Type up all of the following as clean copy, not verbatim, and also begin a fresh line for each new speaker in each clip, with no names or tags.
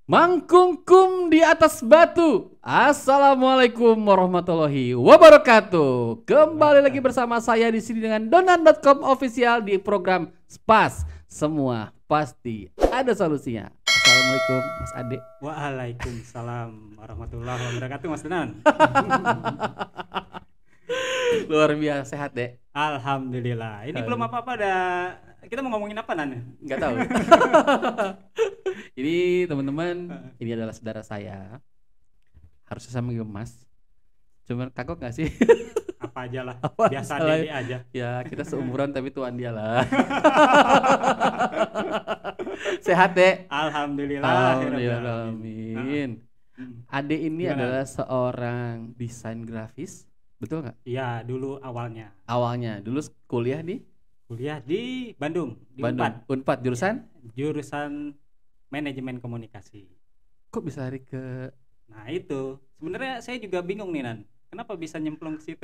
Mangkungkum di atas batu. Assalamualaikum warahmatullahi wabarakatuh. Kembali lagi bersama saya di sini dengan Donan.com official di program Spas. Semua pasti ada solusinya. Assalamualaikum Mas Ade.
Waalaikumsalam warahmatullahi wabarakatuh, Mas Donan.
Luar biasa sehat deh.
Alhamdulillah. Ini belum apa-apa kita mau ngomongin apa, Nan?
Nggak tahu. Ini teman-teman, ini adalah saudara saya. Harusnya sama Mas. Cuman kagok nggak sih?
Apa aja lah.
Apa
Biasa
salah?
Dede aja.
Ya kita seumuran tapi tuan dia lah. Sehat deh.
Alhamdulillah.
Alhamdulillah. Amin. Ade ini
Gimana?
adalah seorang desain grafis, betul nggak?
Iya, dulu awalnya
Awalnya dulu kuliah di
kuliah di Bandung, di
Bandung.
Unpad.
Unpad jurusan?
Jurusan manajemen komunikasi.
Kok bisa lari ke?
Nah, itu. Sebenarnya saya juga bingung nih, Nan. Kenapa bisa nyemplung ke situ?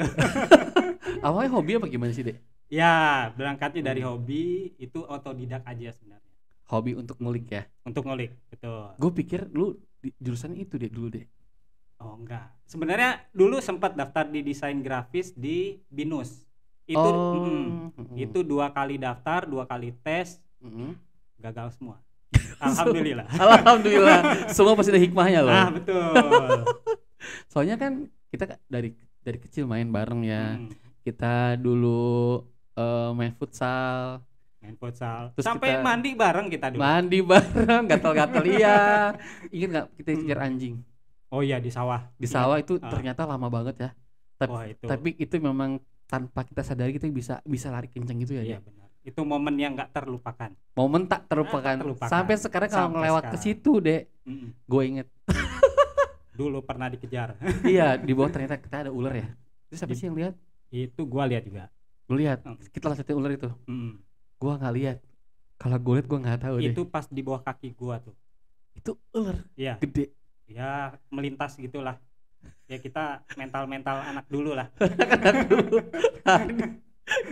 Awalnya hobi apa gimana sih dek?
Ya, berangkatnya dari hobi, itu otodidak aja sebenarnya.
Hobi untuk ngulik ya?
Untuk ngulik, betul.
Gue pikir lu jurusan itu deh dulu deh.
Oh enggak. Sebenarnya dulu sempat daftar di desain grafis di BINUS. Itu itu 2 kali daftar, 2 kali tes, gagal semua. Alhamdulillah.
Alhamdulillah. Semua pasti ada hikmahnya loh.
Ah, betul.
Soalnya kan kita dari kecil main bareng ya.
Hmm,
Kita dulu main futsal,
main futsal.
Terus
Sampai
kita
mandi bareng kita dulu.
mandi bareng, gatal-gatal iya. Ingat nggak kita kejar anjing
Oh iya, di sawah.
di sawah itu
Ah.
ternyata lama banget ya. Tapi,
Wah, itu.
tapi itu memang tanpa kita sadari kita bisa lari kenceng gitu ya.
Iya,
Dek?
benar. Itu momen yang enggak terlupakan.
Momen tak terlupakan.
Tak terlupakan.
Sampai sekarang kalau
Sampai
ngelewat ke
sekarang.
situ deh,
Mm-mm.
gue inget.
Dulu pernah dikejar.
Iya, di bawah ternyata kita ada ular ya. Terus siapa sih yang lihat?
Itu gua lihat juga.
Lu lihat,
Hmm.
kita lanjutin ular itu.
Mm.
Gua nggak lihat. Kalau gue lihat gua nggak tahu deh.
Itu pas di bawah kaki gua tuh.
Itu ular
Iya.
gede.
Ya melintas gitulah. Ya kita mental anak dulu lah.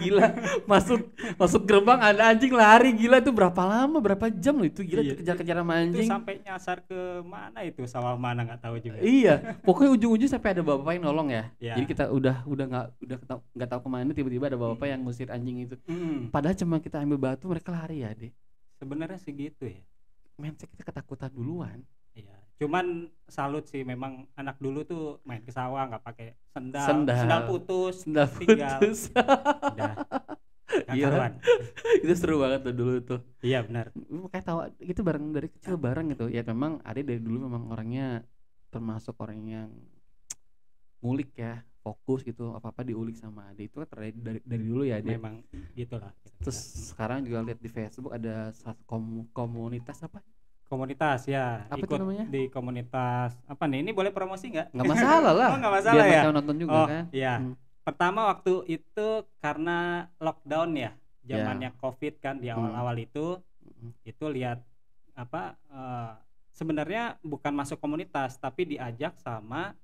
Gila, masuk gerbang ada anjing lari, gila itu berapa lama, berapa jam loh itu, gila
Iya.
kejar-kejar sama
Itu
anjing.
sampai nyasar ke mana itu, sawah mana nggak tahu juga.
Iya, pokoknya ujung-ujung sampai ada bapak yang nolong ya.
Iya.
Jadi kita udah nggak tahu kemana, tiba-tiba ada bapak yang ngusir anjing itu.
Mm.
Padahal cuma kita ambil batu, mereka lari ya deh.
Sebenarnya segitu ya.
Mindset kita ketakutan duluan.
Iya. Cuman salut sih, memang anak dulu tuh main ke sawah nggak pakai sendal.
Sendal.
Sendal putus.
Sendal
tinggal.
putus.
Udah. Nggak
Gila.
karuan.
Itu seru banget tuh dulu tuh.
Iya benar.
Kayak tahu itu bareng dari kecil bareng gitu ya. Memang Ade dari dulu memang orangnya termasuk orang yang ngulik ya, fokus gitu, apa-apa diulik sama Ade. Itu kan dari dulu ya Ade.
Memang gitulah.
Terus sekarang juga lihat di Facebook ada satu komunitas apa?
Komunitas ya.
Apa itu
Ikut
namanya?
di komunitas apa nih? Ini boleh promosi nggak?
Nggak masalah lah.
Oh, nggak masalah
Biar
ya.
mereka nonton juga
Oh
kan.
iya. Pertama waktu itu karena lockdown ya, zamannya COVID kan di awal-awal itu lihat apa sebenarnya bukan masuk komunitas tapi diajak sama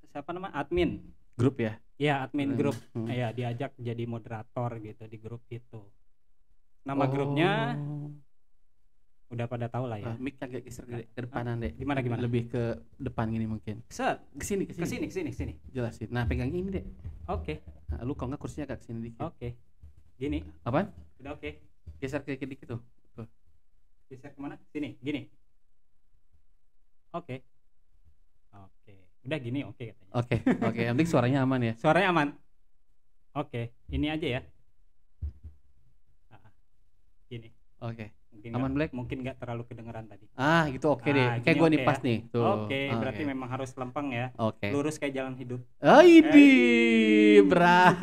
siapa nama admin.
Grup ya.
Ya, admin grup.
Hmm.
Ya, diajak jadi moderator gitu di grup itu. Nama grupnya udah pada tahu lah ya.
Mic agak geser ke depanan deh.
Gimana?
Lebih ke depan gini mungkin.
Set,
Kesini.
kesini.
Jelasin. Nah pegangnya ini deh.
Oke.
Nah, lu kalau nggak kursinya agak kesini dikit.
Oke. Gini.
Apaan?
Udah oke.
Geser ke dikit tuh. Tuh.
Geser kemana? Sini, gini. Oke. Udah gini oke katanya.
Oke. Yang penting suaranya aman ya.
Suaranya aman. Oke, ini aja ya. Gini.
Oke.
Mungkin
Aman, Black?
mungkin nggak terlalu kedengeran tadi.
Gitu oke deh. Kayak
gini
gue
oke
nih
ya.
pas nih. Tuh.
Oke, berarti memang harus lempeng ya.
Oke.
Lurus kayak jalan hidup.
Ini berat.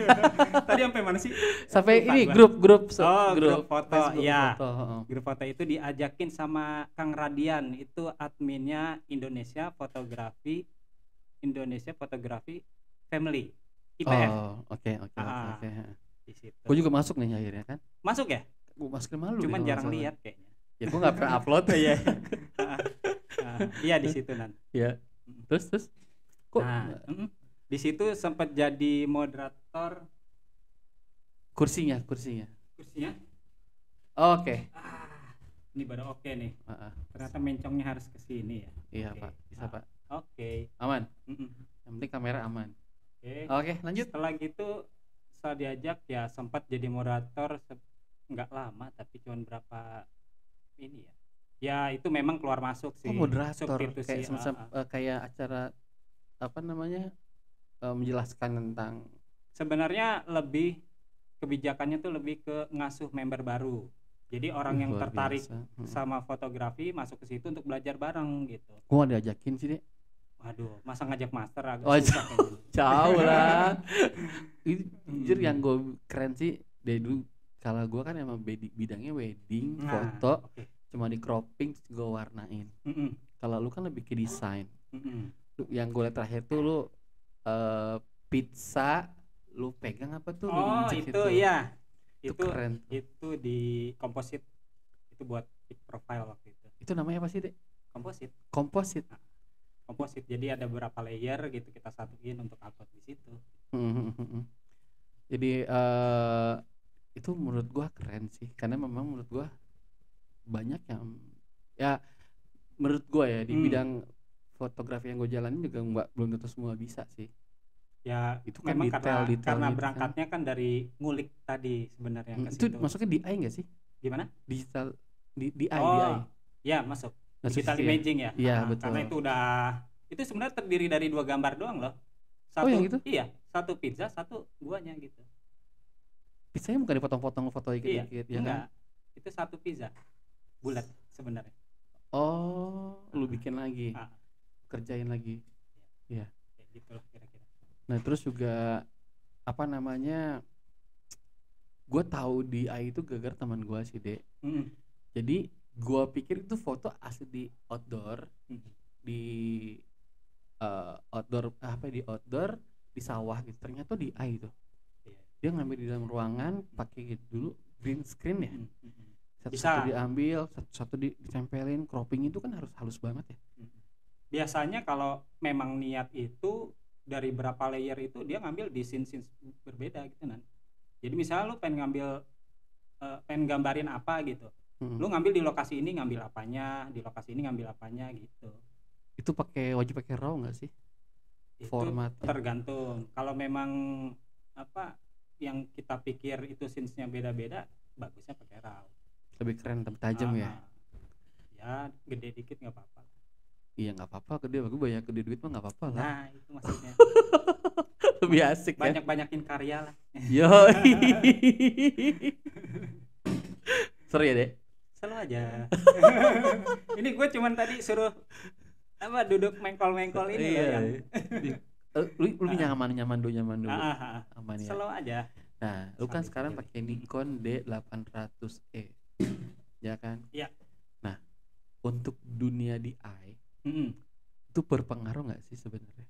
Tadi sampai mana sih?
Sampai
Lupa
ini
gua.
grup
grup foto,
Facebook
ya.
foto, heeh.
Grup foto itu diajakin sama Kang Radian, itu adminnya Indonesia Fotografi Family IPF.
Oke.
Di situ.
Gue juga masuk nih akhirnya kan.
Masuk ya?
Gue masukin malu.
Cuman jarang lihat kayaknya.
Ya gue nggak pernah upload.
Iya. Iya di situ Nan.
Ya. Terus. Kok
di situ sempat jadi moderator.
kursinya?
Kursinya?
Oke.
Ini baru oke nih.
Ah, ah.
Ternyata mencongnya harus ke sini ya.
Iya
Oke.
Pak, bisa Pak.
Oke.
Aman.
Mm-mm.
Yang penting kamera aman.
Oke.
Oke, lanjut.
Setelah gitu setelah diajak ya sempat jadi moderator nggak lama tapi cuma berapa ini ya. Ya itu memang keluar masuk sih.
Oh, moderator
Substitusi,
kayak semacam kayak acara apa namanya? Menjelaskan tentang
sebenarnya lebih kebijakannya tuh lebih ke ngasuh member baru. Jadi orang yang
luar
tertarik
biasa.
sama fotografi masuk ke situ untuk belajar bareng gitu.
Gua nggak diajakin sih, Dek.
Waduh, masa ngajak master agak
Oh,
susah kayaknya.
jauh lah. Ini jujur yang gue keren sih dari dulu, kalau gue kan emang bidangnya wedding,
Nah,
foto,
oke.
cuma di cropping gue warnain.
Mm-mm,
Kalau lu kan lebih ke desain.
mm-mm.
Yang gue lihat terakhir tuh lu pizza lu pegang apa tuh? Lu
Oh
injek
itu ya,
Itu
itu
keren.
itu di komposit, itu buat pic profile waktu itu.
Itu namanya apa sih, Dek?
Komposit,
Komposit.
komposit. Jadi ada beberapa layer gitu kita satuin untuk upload di situ.
Jadi itu menurut gua keren sih, karena memang menurut gua banyak yang ya menurut gua ya di bidang fotografi yang gue jalanin juga belum tentu semua bisa sih.
Ya
Itu kan
memang
detail
karena
gitu kan.
berangkatnya kan dari ngulik tadi sebenarnya ke
Itu
situ.
masuknya di AI nggak sih?
Gimana?
Digital di AI,
Oh,
di AI.
ya masuk.
Masuk
Digital
situ ya?
imaging ya.
Iya,
Nah,
betul.
karena itu sebenarnya terdiri dari 2 gambar doang loh. Satu,
yang gitu?
Iya, satu pizza, satu guanya gitu.
Pizzanya bukan dipotong-potong foto
Iya,
dikit-dikit ya
enggak.
kan?
Itu satu pizza. Bulat sebenarnya.
Oh, lu bikin lagi.
Ah,
Kerjain lagi. Iya.
kayak gitulah kira-kira.
Nah, terus juga apa namanya? Gue tahu di AI itu gara-gara teman gue sih, Dek.
Mm-mm.
Jadi gue pikir itu foto asli di outdoor,
Mm-mm.
di outdoor di sawah gitu. Ternyata di AI tuh.
Iya.
Dia ngambil di dalam ruangan pakai gitu dulu green screen ya.
Mm-mm.
Satu-satu
Bisa.
diambil, satu-satu ditempelin, cropping itu kan harus halus banget ya.
Biasanya kalau memang niat itu dari berapa layer itu dia ngambil di scene-scene berbeda gitu kan. Jadi misalnya lu pengen gambarin apa gitu. Lu ngambil di lokasi ini ngambil apanya, di lokasi ini ngambil apanya gitu.
Itu wajib pakai RAW nggak sih?
Itu
Formatnya.
tergantung. Kalau memang apa yang kita pikir itu scenes-nya beda-beda, bagusnya pakai RAW.
Lebih keren, lebih tajam ya.
Ya gede dikit nggak apa-apa.
Iya nggak apa-apa, bagus banyak gede duit mah nggak apa-apa lah.
Nah itu maksudnya.
Lebih asik ya.
Banyak-banyakin karya lah.
Yo. Seru ya, Dek?
Selalu aja. Ini gue cuman tadi suruh apa duduk mengkol-mengkol ini
Iya.
loh yang
Lu nyaman dulu. Aman ya.
selalu aja.
Nah, lu kan
Sambil
sekarang
pilih.
pakai Nikon D800E. Ya kan?
Iya.
Nah, untuk dunia DI
Mm-mm.
itu berpengaruh nggak sih sebenarnya?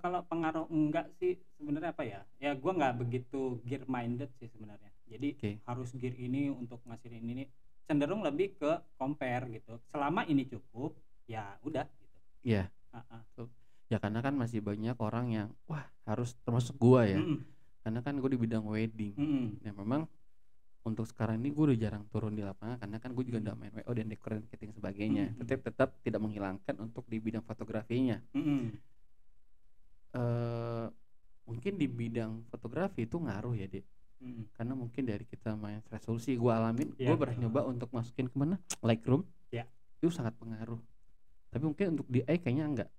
Kalau pengaruh enggak sih sebenarnya apa ya? Ya gue nggak begitu gear minded sih sebenarnya. Jadi harus gear ini untuk ngasilin ini, cenderung lebih ke compare gitu. Selama ini cukup, ya udah gitu.
Iya. Ya karena kan masih banyak orang yang wah harus termasuk gua ya. Karena kan gue di bidang wedding. Ya memang untuk sekarang ini gue udah jarang turun di lapangan karena kan gue juga udah main WO dan decorating sebagainya. Tetap tidak menghilangkan untuk di bidang fotografinya. Mungkin di bidang fotografi itu ngaruh ya, Dek. Karena mungkin dari kita main resolusi gue alamin, gue pernah nyoba untuk masukin kemana Lightroom, itu sangat pengaruh. Tapi mungkin untuk DI kayaknya enggak.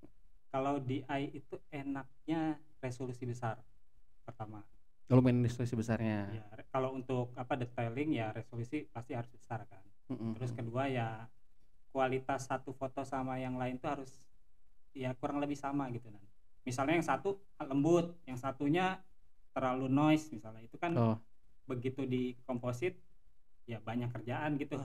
Kalau DI itu enaknya resolusi besar pertama.
Kalau main resolusi besarnya.
Ya, kalau untuk apa detailing ya resolusi pasti harus besar kan. Terus kedua ya kualitas satu foto sama yang lain tuh harus ya kurang lebih sama gitu kan. Misalnya yang satu lembut, yang satunya terlalu noise misalnya, itu kan begitu di komposit ya banyak kerjaan gitu.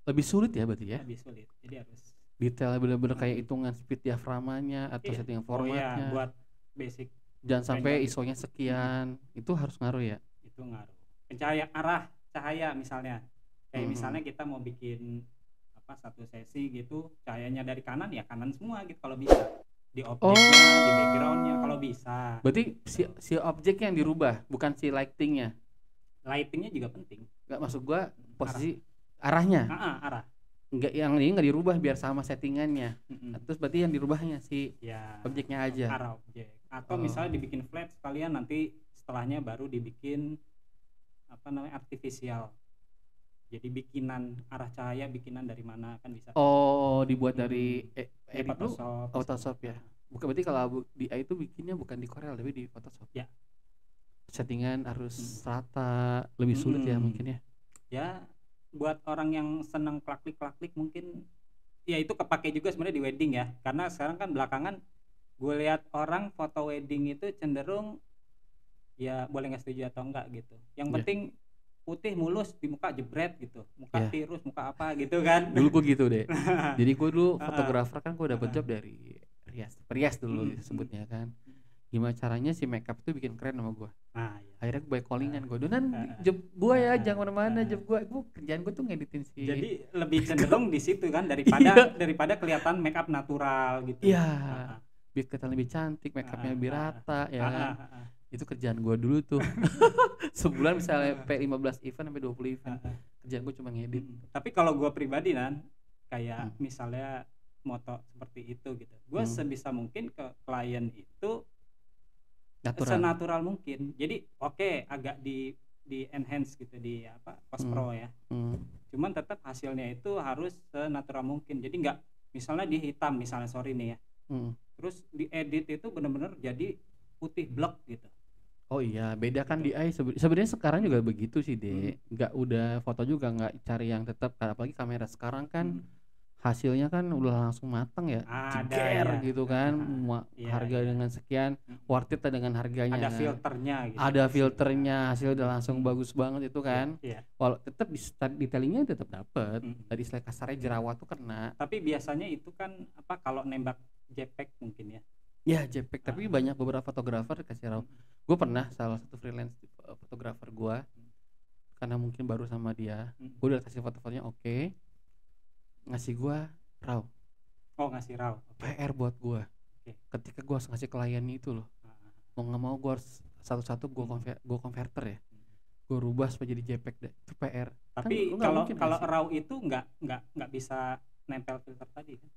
Lebih sulit ya berarti ya?
Lebih sulit, jadi harus
detail bener-bener kayak hitungan speed diaframanya atau setting formatnya.
Iya, buat basic.
Jangan sampai ISO-nya sekian, itu harus ngaruh ya?
Itu ngaruh. Pencahayaan arah cahaya misalnya, kayak misalnya kita mau bikin apa satu sesi gitu, cahayanya dari kanan ya kanan semua gitu kalau bisa. Di objeknya, di backgroundnya kalau bisa.
Berarti si objeknya yang dirubah, bukan si lightingnya.
Lightingnya juga penting.
Nggak, maksud gua posisi arahnya.
Arah.
Enggak, yang ini nggak dirubah biar sama settingannya.
Mm-mm.
Terus berarti yang dirubahnya si
Ya,
objeknya aja.
arah objek. Atau misalnya dibikin flat sekalian, nanti setelahnya baru dibikin apa namanya artifisial. Jadi bikinan arah cahaya bikinan dari mana kan bisa.
Oh, dibuat dari
Dari
edit lu
Photoshop.
Photoshop ya. Bukan, berarti kalau di AI itu bikinnya bukan di Corel tapi di Photoshop.
Ya.
Settingan harus rata, lebih sulit ya mungkin ya.
Ya, buat orang yang senang klaklik mungkin ya itu kepake juga sebenarnya di wedding ya. Karena sekarang kan belakangan gue lihat orang foto wedding itu cenderung ya boleh nggak setuju atau enggak gitu. Yang penting putih mulus di muka jebret gitu, muka tirus, muka apa gitu kan.
Dulu gue gitu deh. Jadi gue dulu fotografer kan, gue dapet job dari Rias dulu disebutnya kan. Gimana caranya si makeup tuh bikin keren sama gue.
Nah, ya.
Akhirnya gue callingan, gue Donan job gue ya, jangan kemana-mana job gue kerjaan gue tuh ngeditin si.
Jadi lebih cenderung di situ kan daripada kelihatan makeup natural gitu.
Iya. Biar kelihatan lebih cantik, makeupnya lebih rata ya kan. Itu kerjaan gue dulu tuh. Sebulan misalnya 15 event sampai 20 event. Kerjaan gue cuma ngedit.
Tapi kalau gue pribadi Nan, kayak misalnya moto seperti itu gitu. Gue sebisa mungkin ke klien itu senatural mungkin. Jadi agak di enhance gitu, di post pro ya. Cuman tetap hasilnya itu harus senatural mungkin. Jadi nggak misalnya di hitam misalnya sorry nih ya. Terus di edit itu benar-benar jadi putih blek gitu.
Oh iya, beda kan di AI. Sebenarnya sekarang juga begitu sih deh. Nggak udah foto juga nggak cari yang tetap, apalagi kamera sekarang kan hasilnya kan udah langsung matang ya, ceger gitu kan. Harga dengan sekian, worth it dengan harganya.
Ada filternya gitu.
Ada filternya, hasil udah langsung bagus banget itu kan. Walau tetap detailingnya tetap dapet. Tadi istilah kasarnya jerawat tuh kena.
Tapi biasanya itu kan kalau nembak JPEG mungkin ya.
Ya JPEG, tapi banyak beberapa fotografer kasih RAW. Gue pernah salah satu freelance fotografer gue, karena mungkin baru sama dia, gue udah kasih foto-fotonya oke, ngasih gue RAW.
Oh ngasih RAW.
PR buat gue. Ketika gue harus ngasih klien itu loh, mau nggak mau gue harus satu-satu gue konverter ya, gue rubah supaya jadi JPEG deh. Itu PR.
Tapi kan kalau RAW itu nggak bisa nempel filter tadi kan?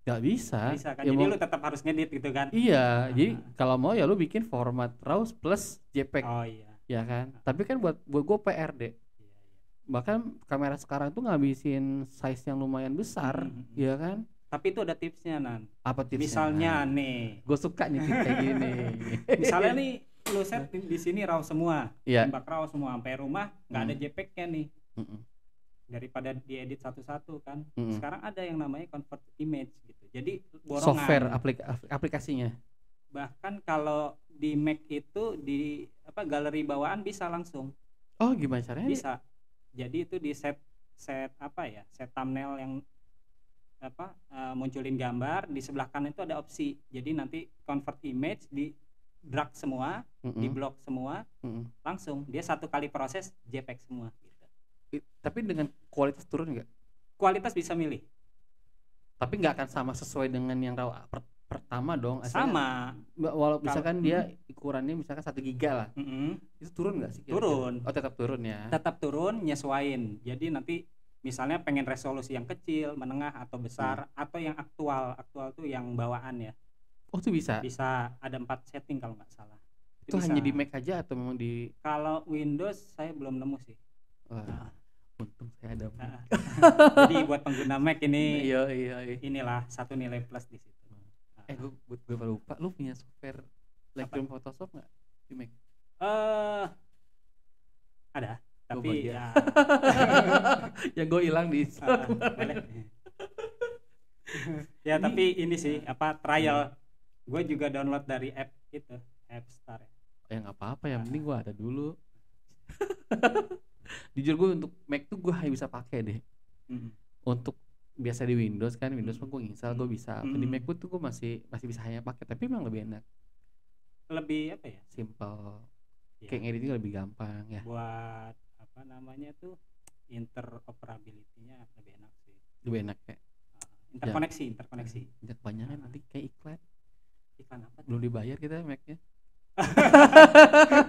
Gak bisa
kan? Ya, jadi lu tetap harus ngedit gitu kan?
Iya, jadi kalau mau ya lu bikin format RAW plus JPEG.
Oh iya.
Ya kan? Tapi kan buat gue PR deh. Bahkan kamera sekarang tuh ngabisin size yang lumayan besar, ya kan?
Tapi itu ada tipsnya Nan.
Apa tipsnya?
Misalnya nih,
gue suka nih tip kayak gini.
Misalnya nih lu set di sini RAW semua, tembak RAW semua sampai rumah nggak ada JPEG-nya nih. Daripada diedit satu-satu kan. Sekarang ada yang namanya convert image gitu. Jadi borongan.
Software aplikasinya.
Bahkan kalau di Mac itu di galeri bawaan bisa langsung.
Oh, gimana caranya?
Bisa. Jadi itu di set thumbnail yang munculin gambar, di sebelah kanan itu ada opsi. Jadi nanti convert image di drag semua, di blok semua, langsung dia satu kali proses JPEG semua gitu.
Tapi dengan kualitas turun nggak?
Kualitas bisa milih.
Tapi nggak akan sama sesuai dengan yang RAW pertama dong.
Sama.
Walau misalkan dia ukurannya misalkan 1 giga lah. Itu turun nggak sih?
Turun.
Oh tetap turun ya.
Tetap turun, nyesuain. Jadi nanti misalnya pengen resolusi yang kecil, menengah atau besar, atau yang aktual tuh yang bawaan ya.
Oh itu bisa?
Bisa, ada 4 setting kalau nggak salah.
Itu hanya di Mac aja atau memang di?
Kalau Windows saya belum nemu sih.
Wah. Untung saya ada Mac.
Jadi buat pengguna Mac ini
iya.
Inilah satu nilai plus di situ.
Gue lupa, lu punya software Lightroom Photoshop nggak di Mac?
Ada, tapi ya
yang gue hilang di
ya tapi ini sih trial. Gue juga download dari app itu, App Store.
Ya nggak apa-apa, yang penting gue ada dulu. Jujur gue untuk Mac tuh gue hanya bisa pakai deh. Untuk biasa di Windows kan, Windows pun gue install gue bisa. Di Mac tuh gue masih bisa hanya pakai, tapi memang lebih enak.
Lebih
simple. Kayak ngeditnya lebih gampang ya.
Buat tuh interoperability-nya lebih enak sih.
Lebih enak ya.
Interkoneksi.
Jangan kebanyakan nanti kayak iklan.
Iklan apa?
Belum dibayar kita Mac-nya.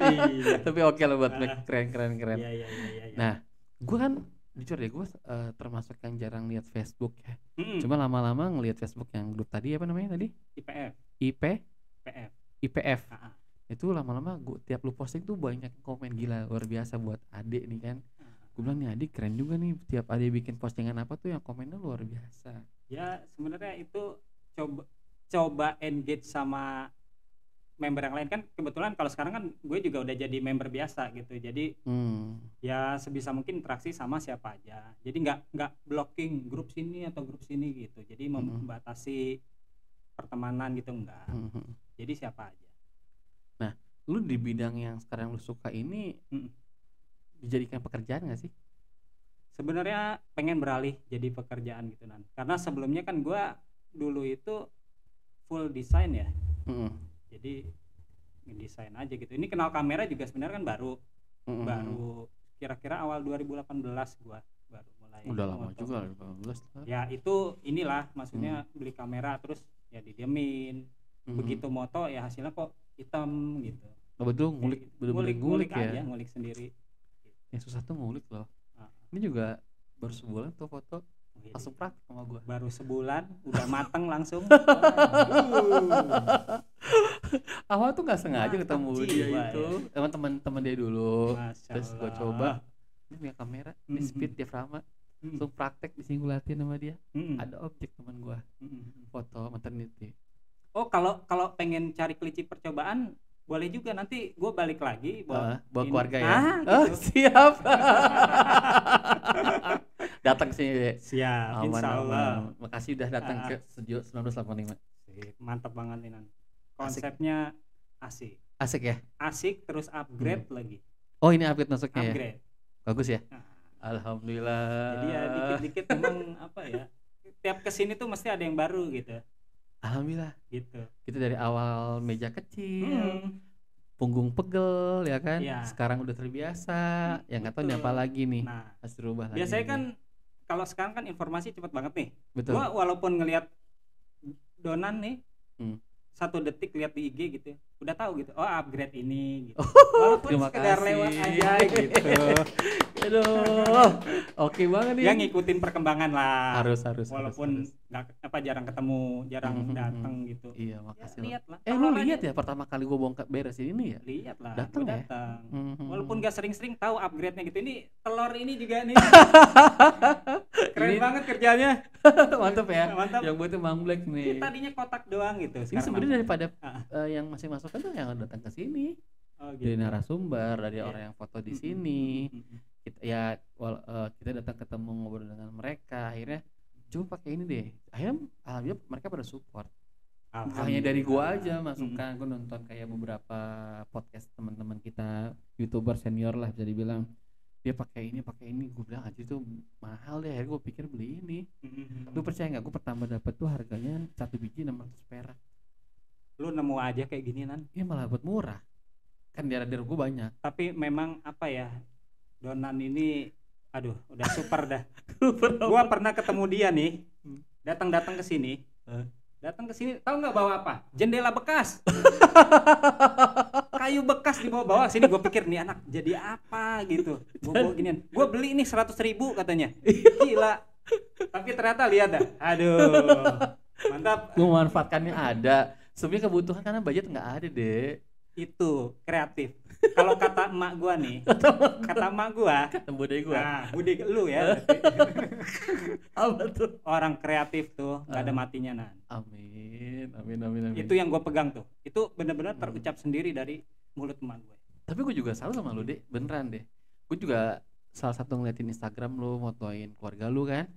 Iya.
Tapi oke lah buat Mac, keren.
Iya.
Nah, gue kan jujur deh gue termasuk yang jarang lihat Facebook ya.
Mm-mm.
Cuma lama-lama ngelihat Facebook yang grup tadi apa namanya tadi?
IPF.
IP
IPF.
IPF.
Ah, ah.
Itu lama-lama gue tiap lu posting tuh banyak komen gila luar biasa buat adik nih kan. Gue bilang nih adik keren juga nih, tiap adik bikin postingan apa tuh yang komennya luar biasa.
Ya sebenarnya itu coba engage sama member yang lain kan. Kebetulan kalau sekarang kan gue juga udah jadi member biasa gitu, jadi ya sebisa mungkin interaksi sama siapa aja, jadi nggak blocking grup sini atau grup sini gitu, jadi membatasi pertemanan gitu enggak. Jadi siapa aja.
Nah lu di bidang yang sekarang lu suka ini dijadikan pekerjaan gak sih?
Sebenarnya pengen beralih jadi pekerjaan gitu Nan, karena sebelumnya kan gue dulu itu full desain ya. Jadi ngedesain aja gitu. Ini kenal kamera juga sebenarnya kan baru kira-kira awal 2018 gua baru mulai.
Udah lama juga 2018.
Ya itu inilah maksudnya beli kamera terus ya didiemin. Begitu moto ya hasilnya kok hitam gitu.
Oh betul, ngulik, bener-bener ngulik ya.
Aja, ngulik sendiri.
Yang susah tuh ngulik loh. Ini juga baru sebulan tuh foto langsung praktek sama gua.
Baru sebulan udah mateng langsung.
Awal tuh nggak sengaja ketemu dia itu, emang teman-teman dia dulu. Terus gua coba, ini punya kamera, ini speed diafragma, langsung praktek di sini gua latihan sama dia. Ada objek teman gua, foto maternity.
Oh kalau pengen cari kelinci percobaan boleh juga, nanti gue balik lagi
buat keluarga ya.
Gitu.
Oh, siap. Datang sini.
Siap. Insyaallah.
Makasih udah datang ke Studio 1985.
Mantap banget nih Nan. Konsepnya asik.
Asik ya?
Asik terus upgrade lagi.
Oh ini upgrade masuknya
upgrade.
Ya? Bagus ya? Alhamdulillah.
Jadi ya dikit-dikit memang apa ya, tiap kesini tuh mesti ada yang baru gitu.
Alhamdulillah
gitu.
Kita dari awal meja kecil, punggung pegel ya kan, sekarang udah terbiasa, yang nggak tahu nih apa lagi nih.
Nah,
harus dirubah lagi.
Biasanya kan kalau sekarang kan informasi cepat banget nih.
Betul.
Gua walaupun ngelihat Donan nih, 1 detik lihat di IG gitu, udah tahu gitu. Oh upgrade ini gitu. Walaupun sekedar lewat aja gitu.
Aduh, oke banget nih.
Ya ngikutin perkembangan lah.
Harus.
Walaupun nggak jarang ketemu, jarang datang gitu.
Iya makasih.
Ya, lihat lah.
Lu lihat ya pertama kali gue bongkar beres ini ya.
Lihat lah.
Datang ya.
Walaupun nggak sering-sering tahu upgrade-nya gitu. Ini telur ini juga nih. Keren banget kerjanya.
Mantap ya.
Mantap.
Yang buat Bang Black nih.
Ini tadinya kotak doang gitu.
Ini sebenarnya daripada yang masih masuk kan tuh yang datang ke sini. Gitu. Dari narasumber, dari orang yang foto di sini. Kita datang ketemu ngobrol dengan mereka, akhirnya coba pakai ini deh. Akhirnya alhamdulillah mereka pada support. Hanya dari gua aja masukan, gua nonton kayak beberapa podcast teman-teman kita, YouTuber senior lah bisa dibilang, dia pakai ini, gua bilang aja itu mahal deh. Akhirnya gua pikir beli ini. Lu percaya nggak? Gua pertama dapat tuh harganya 1 biji 600 perak.
Lu nemu aja kayak gini Nan?
Iya malah buat murah. Kan daerah-daerah gua banyak.
Tapi memang apa ya? Donan ini aduh udah super dah. Gua pernah ketemu dia nih, datang ke sini. Tahu nggak bawa apa? Jendela bekas. Kayu bekas dibawa sini. Gue pikir nih anak jadi apa gitu. Gue bawa ginian. Gue beli ini 100.000 katanya. Gila. Tapi ternyata lihat dah. Aduh. Mantap.
Memanfaatkannya ada. Sebenarnya kebutuhan karena budget nggak ada deh.
Itu kreatif. Kalau kata emak gua nih, kata bude gua. Nah, bude lu ya.
Apa tuh?
Orang kreatif tuh nggak ada matinya Nan.
Amin.
Itu yang gue pegang tuh. Itu benar-benar terucap sendiri dari mulut emak gue.
Tapi gue juga salut sama lu deh, beneran deh. Gue juga salah satu ngeliatin Instagram lu, motoin keluarga lu kan,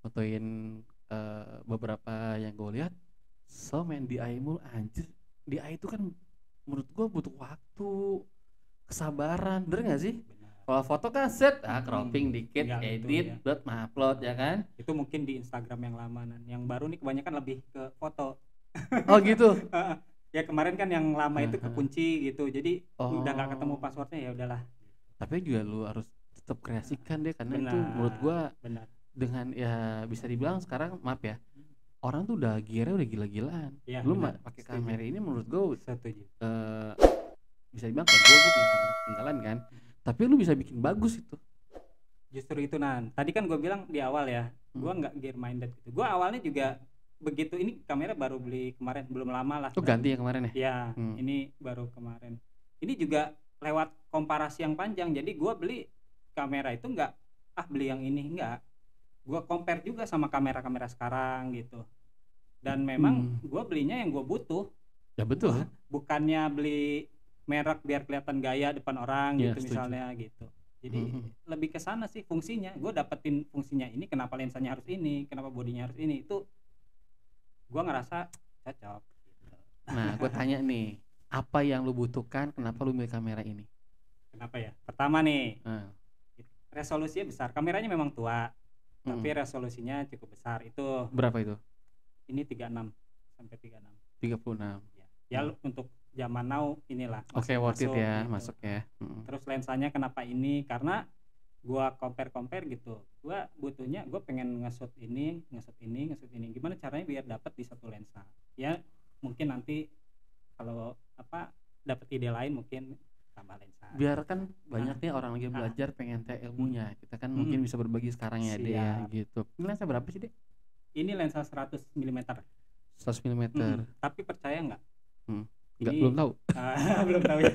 motoin beberapa yang gue lihat. So main DIY mulu anjir. DIY itu kan menurut gue butuh waktu, kesabaran, bener gak sih? Kalau foto kan set, cropping dikit, edit, buat upload ya kan?
Itu mungkin di Instagram yang lama, yang baru nih kebanyakan lebih ke foto.
Oh gitu?
Ya kemarin kan yang lama itu kekunci gitu, jadi udah nggak ketemu passwordnya ya udahlah.
Tapi juga lu harus tetap kreasikan deh, karena itu menurut gua dengan ya bisa dibilang sekarang maaf ya, orang tuh udah gila-gilaan. Ya, lu pakai kamera ini menurut gua bisa dibilang kayak gua punya kamera ketinggalan kan, tapi lu bisa bikin bagus itu.
Justru itu Nan. Tadi kan gue bilang di awal ya, gue nggak gear minded gitu. Gue awalnya juga begitu, ini kamera baru beli kemarin, belum lama lah.
Oh ganti yang kemarin ya?
Ya, ini baru kemarin. Ini juga lewat komparasi yang panjang. Jadi gue beli kamera itu nggak beli yang ini, enggak. Gue compare juga sama kamera-kamera sekarang gitu. Dan memang gue belinya yang gue butuh.
Ya betul.
Bukannya beli merek biar kelihatan gaya depan orang
Ya,
gitu
setuju.
misalnya gitu. Jadi lebih ke sana sih fungsinya. Gue dapetin fungsinya ini, kenapa lensanya harus ini, kenapa bodinya harus ini, itu gue ngerasa cocok gitu.
Nah, gue tanya nih, apa yang lu butuhkan, kenapa lu milih kamera ini?
Kenapa ya? Pertama nih, resolusinya besar. Kameranya memang tua, tapi resolusinya cukup besar. Itu
berapa itu?
Ini 36 sampai 36.
36.
Ya untuk zaman now inilah.
Oke, worth it ya,
gitu.
masuk ya.
Terus lensanya kenapa ini? Karena gua compare gitu. Gua butuhnya, gua pengen nge-shoot ini. Gimana caranya biar dapat di satu lensa? Ya mungkin nanti kalau dapat ide lain mungkin tambah lensa.
Biar kan banyaknya orang lagi belajar pengen tahu ilmunya. Kita kan mungkin bisa berbagi sekarang ya, Dek ya gitu. Ini lensa berapa sih, Dek?
Ini lensa 100 mm.
100 mm.
Tapi percaya nggak?
Nggak, belum tahu.
Belum tahu ya.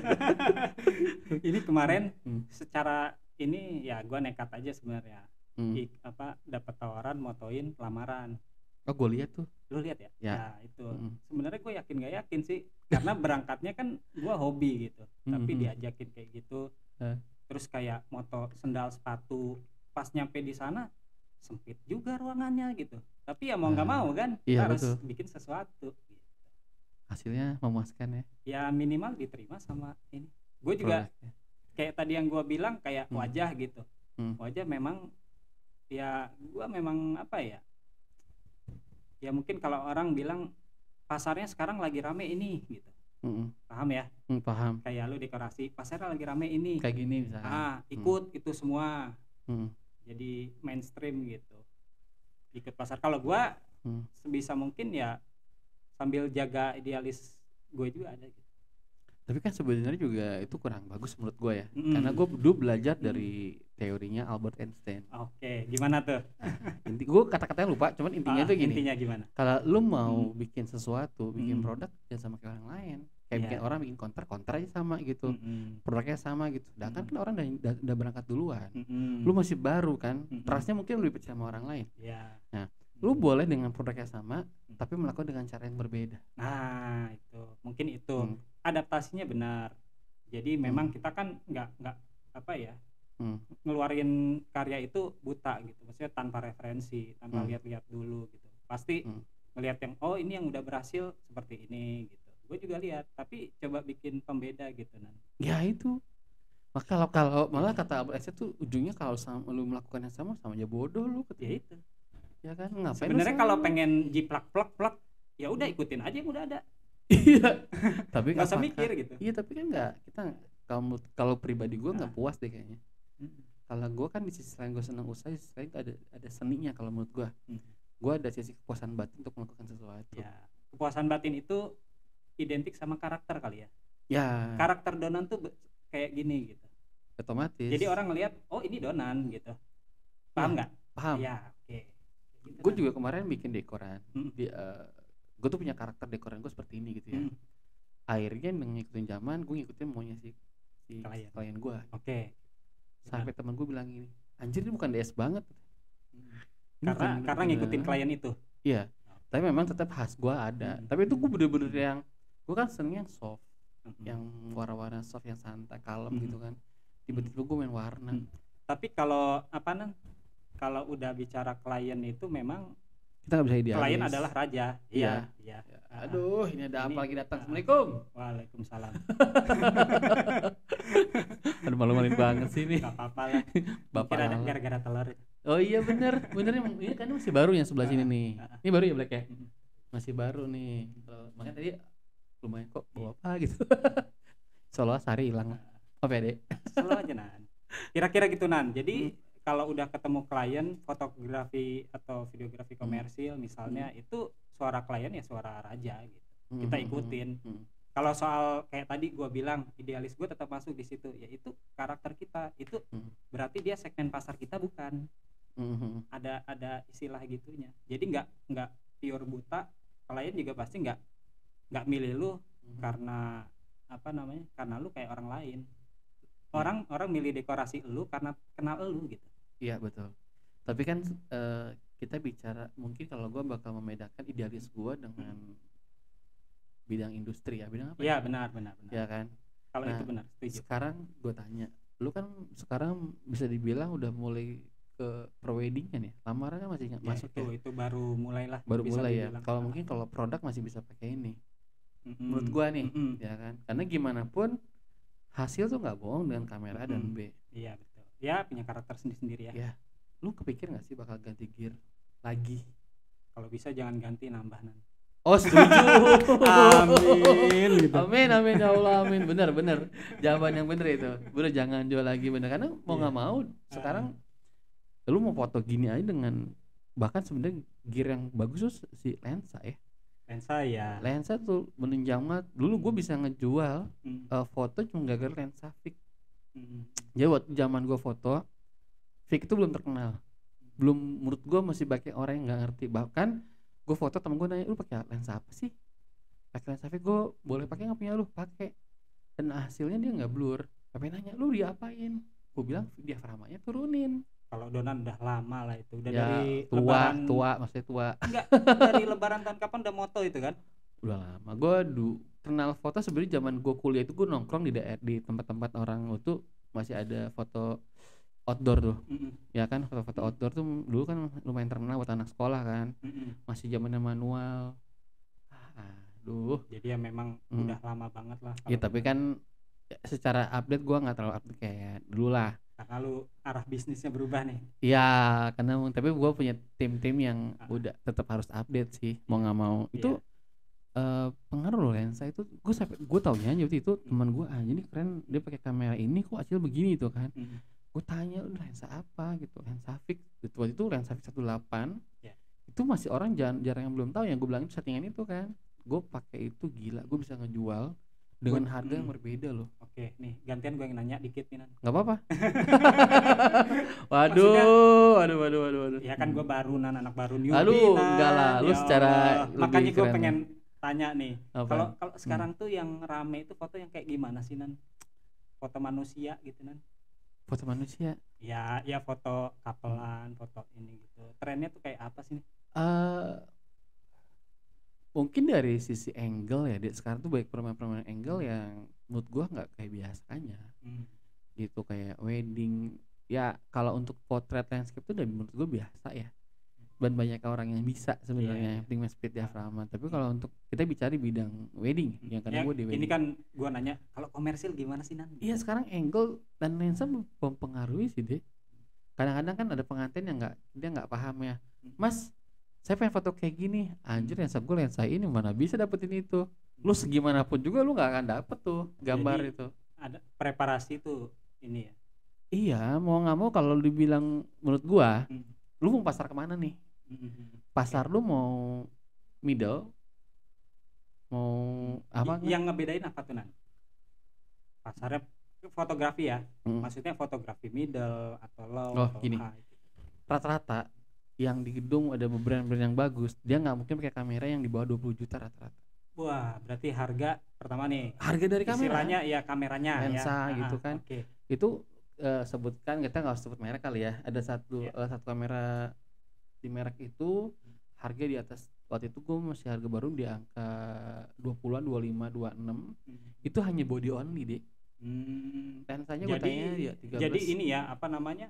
Ini kemarin secara ini ya gue nekat aja sebenarnya. Dapat tawaran motoin lamaran.
Oh, gue lihat tuh.
Lu lihat ya?
Ya.
Nah, itu. Sebenarnya gue yakin nggak yakin sih, karena berangkatnya kan gue hobi gitu. Tapi diajakin kayak gitu. Terus kayak moto sendal sepatu, pas nyampe di sana sempit juga ruangannya gitu. Tapi ya mau nggak mau kan, harus bikin sesuatu.
Hasilnya memuaskan ya?
Ya minimal diterima sama ini. Gue juga kayak tadi yang gue bilang kayak wajah gitu. Wajah memang ya gue memang ya mungkin kalau orang bilang pasarnya sekarang lagi rame ini gitu. Paham ya?
Paham.
Kayak lu dekorasi, pasarnya lagi rame ini.
Kayak gini misalnya.
Ikut itu semua. Jadi mainstream gitu. Ikut pasar. Kalau gue sebisa mungkin ya sambil jaga idealis gue juga ada gitu.
Tapi kan sebenarnya juga itu kurang bagus menurut gue ya. Karena gue dulu belajar dari teorinya Albert Einstein.
Oke, gimana tuh?
Gue kata-katanya lupa, cuman intinya itu gini.
Intinya gimana?
Kalau lu mau bikin sesuatu, bikin produk jangan sama kayak orang lain. Kayak bikin orang bikin konter aja sama gitu. Produknya sama gitu. Sedangkan kan orang udah berangkat duluan. Lu masih baru kan. Trustnya mungkin lebih percaya sama orang lain. Nah, lu boleh dengan produknya sama, tapi melakukan dengan cara yang berbeda.
Nah, itu mungkin itu adaptasinya benar. Jadi memang kita kan nggak ngeluarin karya itu buta gitu, maksudnya tanpa referensi, tanpa lihat-lihat dulu gitu. Pasti ngelihat yang ini yang udah berhasil seperti ini gitu. Gue juga lihat, tapi coba bikin pembeda gitu
Ya itu. Maka kalau malah kata Albert Einstein tuh ujungnya kalau lu melakukan yang sama aja bodoh lu.
Ya itu.
Ya kan, ngapain
sebenarnya kalau pengen jiplak plak ya udah ikutin aja yang udah ada.
Iya. Tapi
nggak usah mikir gitu.
Iya, tapi kan kita kalau pribadi gue nggak puas deh kayaknya. Kalau gue kan di sisi lain gue senang usaha, di sisi lain ada seninya kalau menurut gue. Gue ada sisi kepuasan batin untuk melakukan sesuatu.
Ya, kepuasan batin itu identik sama karakter kali ya.
Ya.
Karakter Donan tuh kayak gini gitu.
Otomatis.
Jadi orang ngelihat, oh ini Donan gitu. Paham nggak?
Paham.
Ya, oke.
Gitu gue juga kemarin bikin dekoran. Gue tuh punya karakter dekoran gue seperti ini gitu ya. Akhirnya ngikutin zaman, gue ngikutin maunya si klien gue.
Oke.
Sampai teman gue bilang gini, anjir ini bukan DS banget.
Karena ngikutin klien itu.
Iya. Tapi memang tetap khas gue ada. Tapi itu gue bener-bener yang gue kan seneng yang soft, yang warna-warna soft, yang santai, kalem gitu kan. Tiba-tiba gue main warna.
Tapi kalau kalau udah bicara klien itu memang
kita nggak bisa idealis.
Klien adalah raja. Iya.
Aduh, ini ada apa lagi datang? Assalamualaikum.
Waalaikumsalam.
Aduh, malu-maluin banget sih ini.
Gak apa-apa lah. Bapak ada gara-gara telur.
Oh iya bener ini kan masih baru yang sebelah sini nih. Ini baru ya Black ya? Masih baru nih. Makanya tadi lumayan kok bawa apa gitu. Soalnya sehari hilang. Apa ya Dek?
Selalu aja Nan. Kira-kira gitu Nan. Jadi kalau udah ketemu klien fotografi atau videografi komersil misalnya, itu suara klien ya suara raja gitu. Kita ikutin. Kalau soal kayak tadi gue bilang idealis, gue tetap masuk di situ, yaitu karakter kita itu berarti dia segmen pasar kita bukan. Ada istilah gitunya. Jadi nggak pure buta, klien juga pasti nggak milih lu karena apa namanya, karena lu kayak orang lain. Orang milih dekorasi lu karena kenal lu gitu.
Iya betul. Tapi kan kita bicara, mungkin kalau gue bakal membedakan idealis gue dengan bidang industri ya, bidang apa
ya? Benar.
Ya kan.
Kalau itu benar, setuju.
Sekarang gue tanya, lu kan sekarang bisa dibilang udah mulai ke prewedding kan ya, lamaran kan masih masuk ya.
Itu baru mulai lah.
Baru mulai ya. Kalau mungkin kalau produk masih bisa pakai ini. Menurut gue nih, ya kan. Karena gimana pun hasil tuh nggak bohong dengan kamera dan B.
Iya betul. Ya punya karakter sendiri-sendiri ya.
Ya. Lu kepikir nggak sih bakal ganti gear lagi?
Kalau bisa jangan ganti, nambah nanti.
Oh setuju.
Amin gitu.
Amin ya Allah, amin. Bener jawaban yang bener itu. Bener, jangan jual lagi, bener. Karena mau nggak mau sekarang lu mau foto gini aja dengan, bahkan sebenarnya gear yang bagus tuh si lensa ya. Lensa tuh menunjang banget. Dulu gue bisa ngejual foto cuma gara-gara lensa fix. Jadi waktu zaman gue foto fix itu belum terkenal, menurut gue masih banyak orang yang nggak ngerti. Bahkan gue foto, temen gue nanya, lu pakai lensa apa sih? Pakai lensa fix. Gue boleh pakai nggak, punya lu pakai, dan hasilnya dia nggak blur. Tapi nanya, lu diapain? Gue bilang diafragmanya turunin.
Kalau Donan udah lama lah itu, udah
ya,
dari
tua maksudnya tua.
Enggak, dari lebaran tahun kapan udah moto itu kan?
Udah lama. Gue kenal foto sebenarnya zaman gue kuliah itu. Gue nongkrong di tempat-tempat orang itu masih ada foto outdoor tuh. Ya kan, foto-foto outdoor tuh dulu kan lumayan terkenal buat anak sekolah kan. Masih zamannya manual. Aduh.
Jadi ya memang udah lama banget lah.
Ya tapi kan secara update gue nggak terlalu update kayak dulu lah.
Karena lu arah bisnisnya berubah nih.
Iya, karena tapi gue punya tim-tim yang udah tetap harus update sih, mau nggak mau. Itu pengaruh loh lensa itu. Gue taunya aja waktu itu teman gue, ini keren, dia pakai kamera ini kok hasil begini tuh kan. Gue tanya, lu lensa apa gitu, lensa fix. Waktu itu lensa fix 18. Itu masih orang jarang yang belum tahu. Yang gue bilang itu settingan itu kan. Gue pakai itu gila, gue bisa ngejual dengan harga yang berbeda loh.
Oke, nih gantian gue yang nanya dikit nih.
Nggak apa-apa. Waduh.
Ya kan gue baru, anak baru newbie.
Aduh, enggak lah, lu secara
makanya gue pengen tanya nih. Kalau sekarang tuh yang rame itu foto yang kayak gimana sih Nan? Foto manusia gitu Nan?
Foto manusia?
Ya foto kapelan, foto ini gitu. Trennya tuh kayak apa sih nih?
Mungkin dari sisi angle ya, sekarang tuh banyak permainan angle yang menurut gua nggak kayak biasanya. Gitu, kayak wedding ya. Kalau untuk potret landscape tuh menurut gua biasa ya, dan banyak orang yang bisa sebenarnya. Yang penting speed diafragma. Tapi kalau untuk kita bicara bidang wedding yang kadang gua di wedding,
ini kan gua nanya kalau komersil gimana sih Nan?
Iya, sekarang angle dan lensa mempengaruhi sih deh. Kadang-kadang kan ada pengantin yang dia nggak paham ya, Mas, saya pengen foto kayak gini. Anjir, lensa gue lensa ini, mana bisa dapetin itu. Lu segimanapun juga lu nggak akan dapet tuh gambar. Jadi, itu
ada preparasi tuh ini ya.
Iya, mau nggak mau kalau dibilang menurut gua, lu mau pasar kemana nih? Pasar lu mau middle, mau apa?
Yang ngebedain apa tuh Nan? Pasarnya fotografi ya, maksudnya fotografi middle atau low. Atau
gini, rata-rata yang di gedung ada brand-brand yang bagus, dia nggak mungkin pakai kamera yang di bawah 20 juta rata-rata.
Wah, berarti harga pertama nih,
harga dari kamera,
istilahnya ya kameranya,
lensa ya. Gitu kan. Itu sebutkan, kita nggak usah sebut merek kali ya. Ada satu kamera di merek itu harga di atas, waktu itu gue masih harga baru di angka 20-an, 25, 26. Itu hanya body only deh. Lensanya gue tanya ya 13.
Jadi ini ya apa namanya,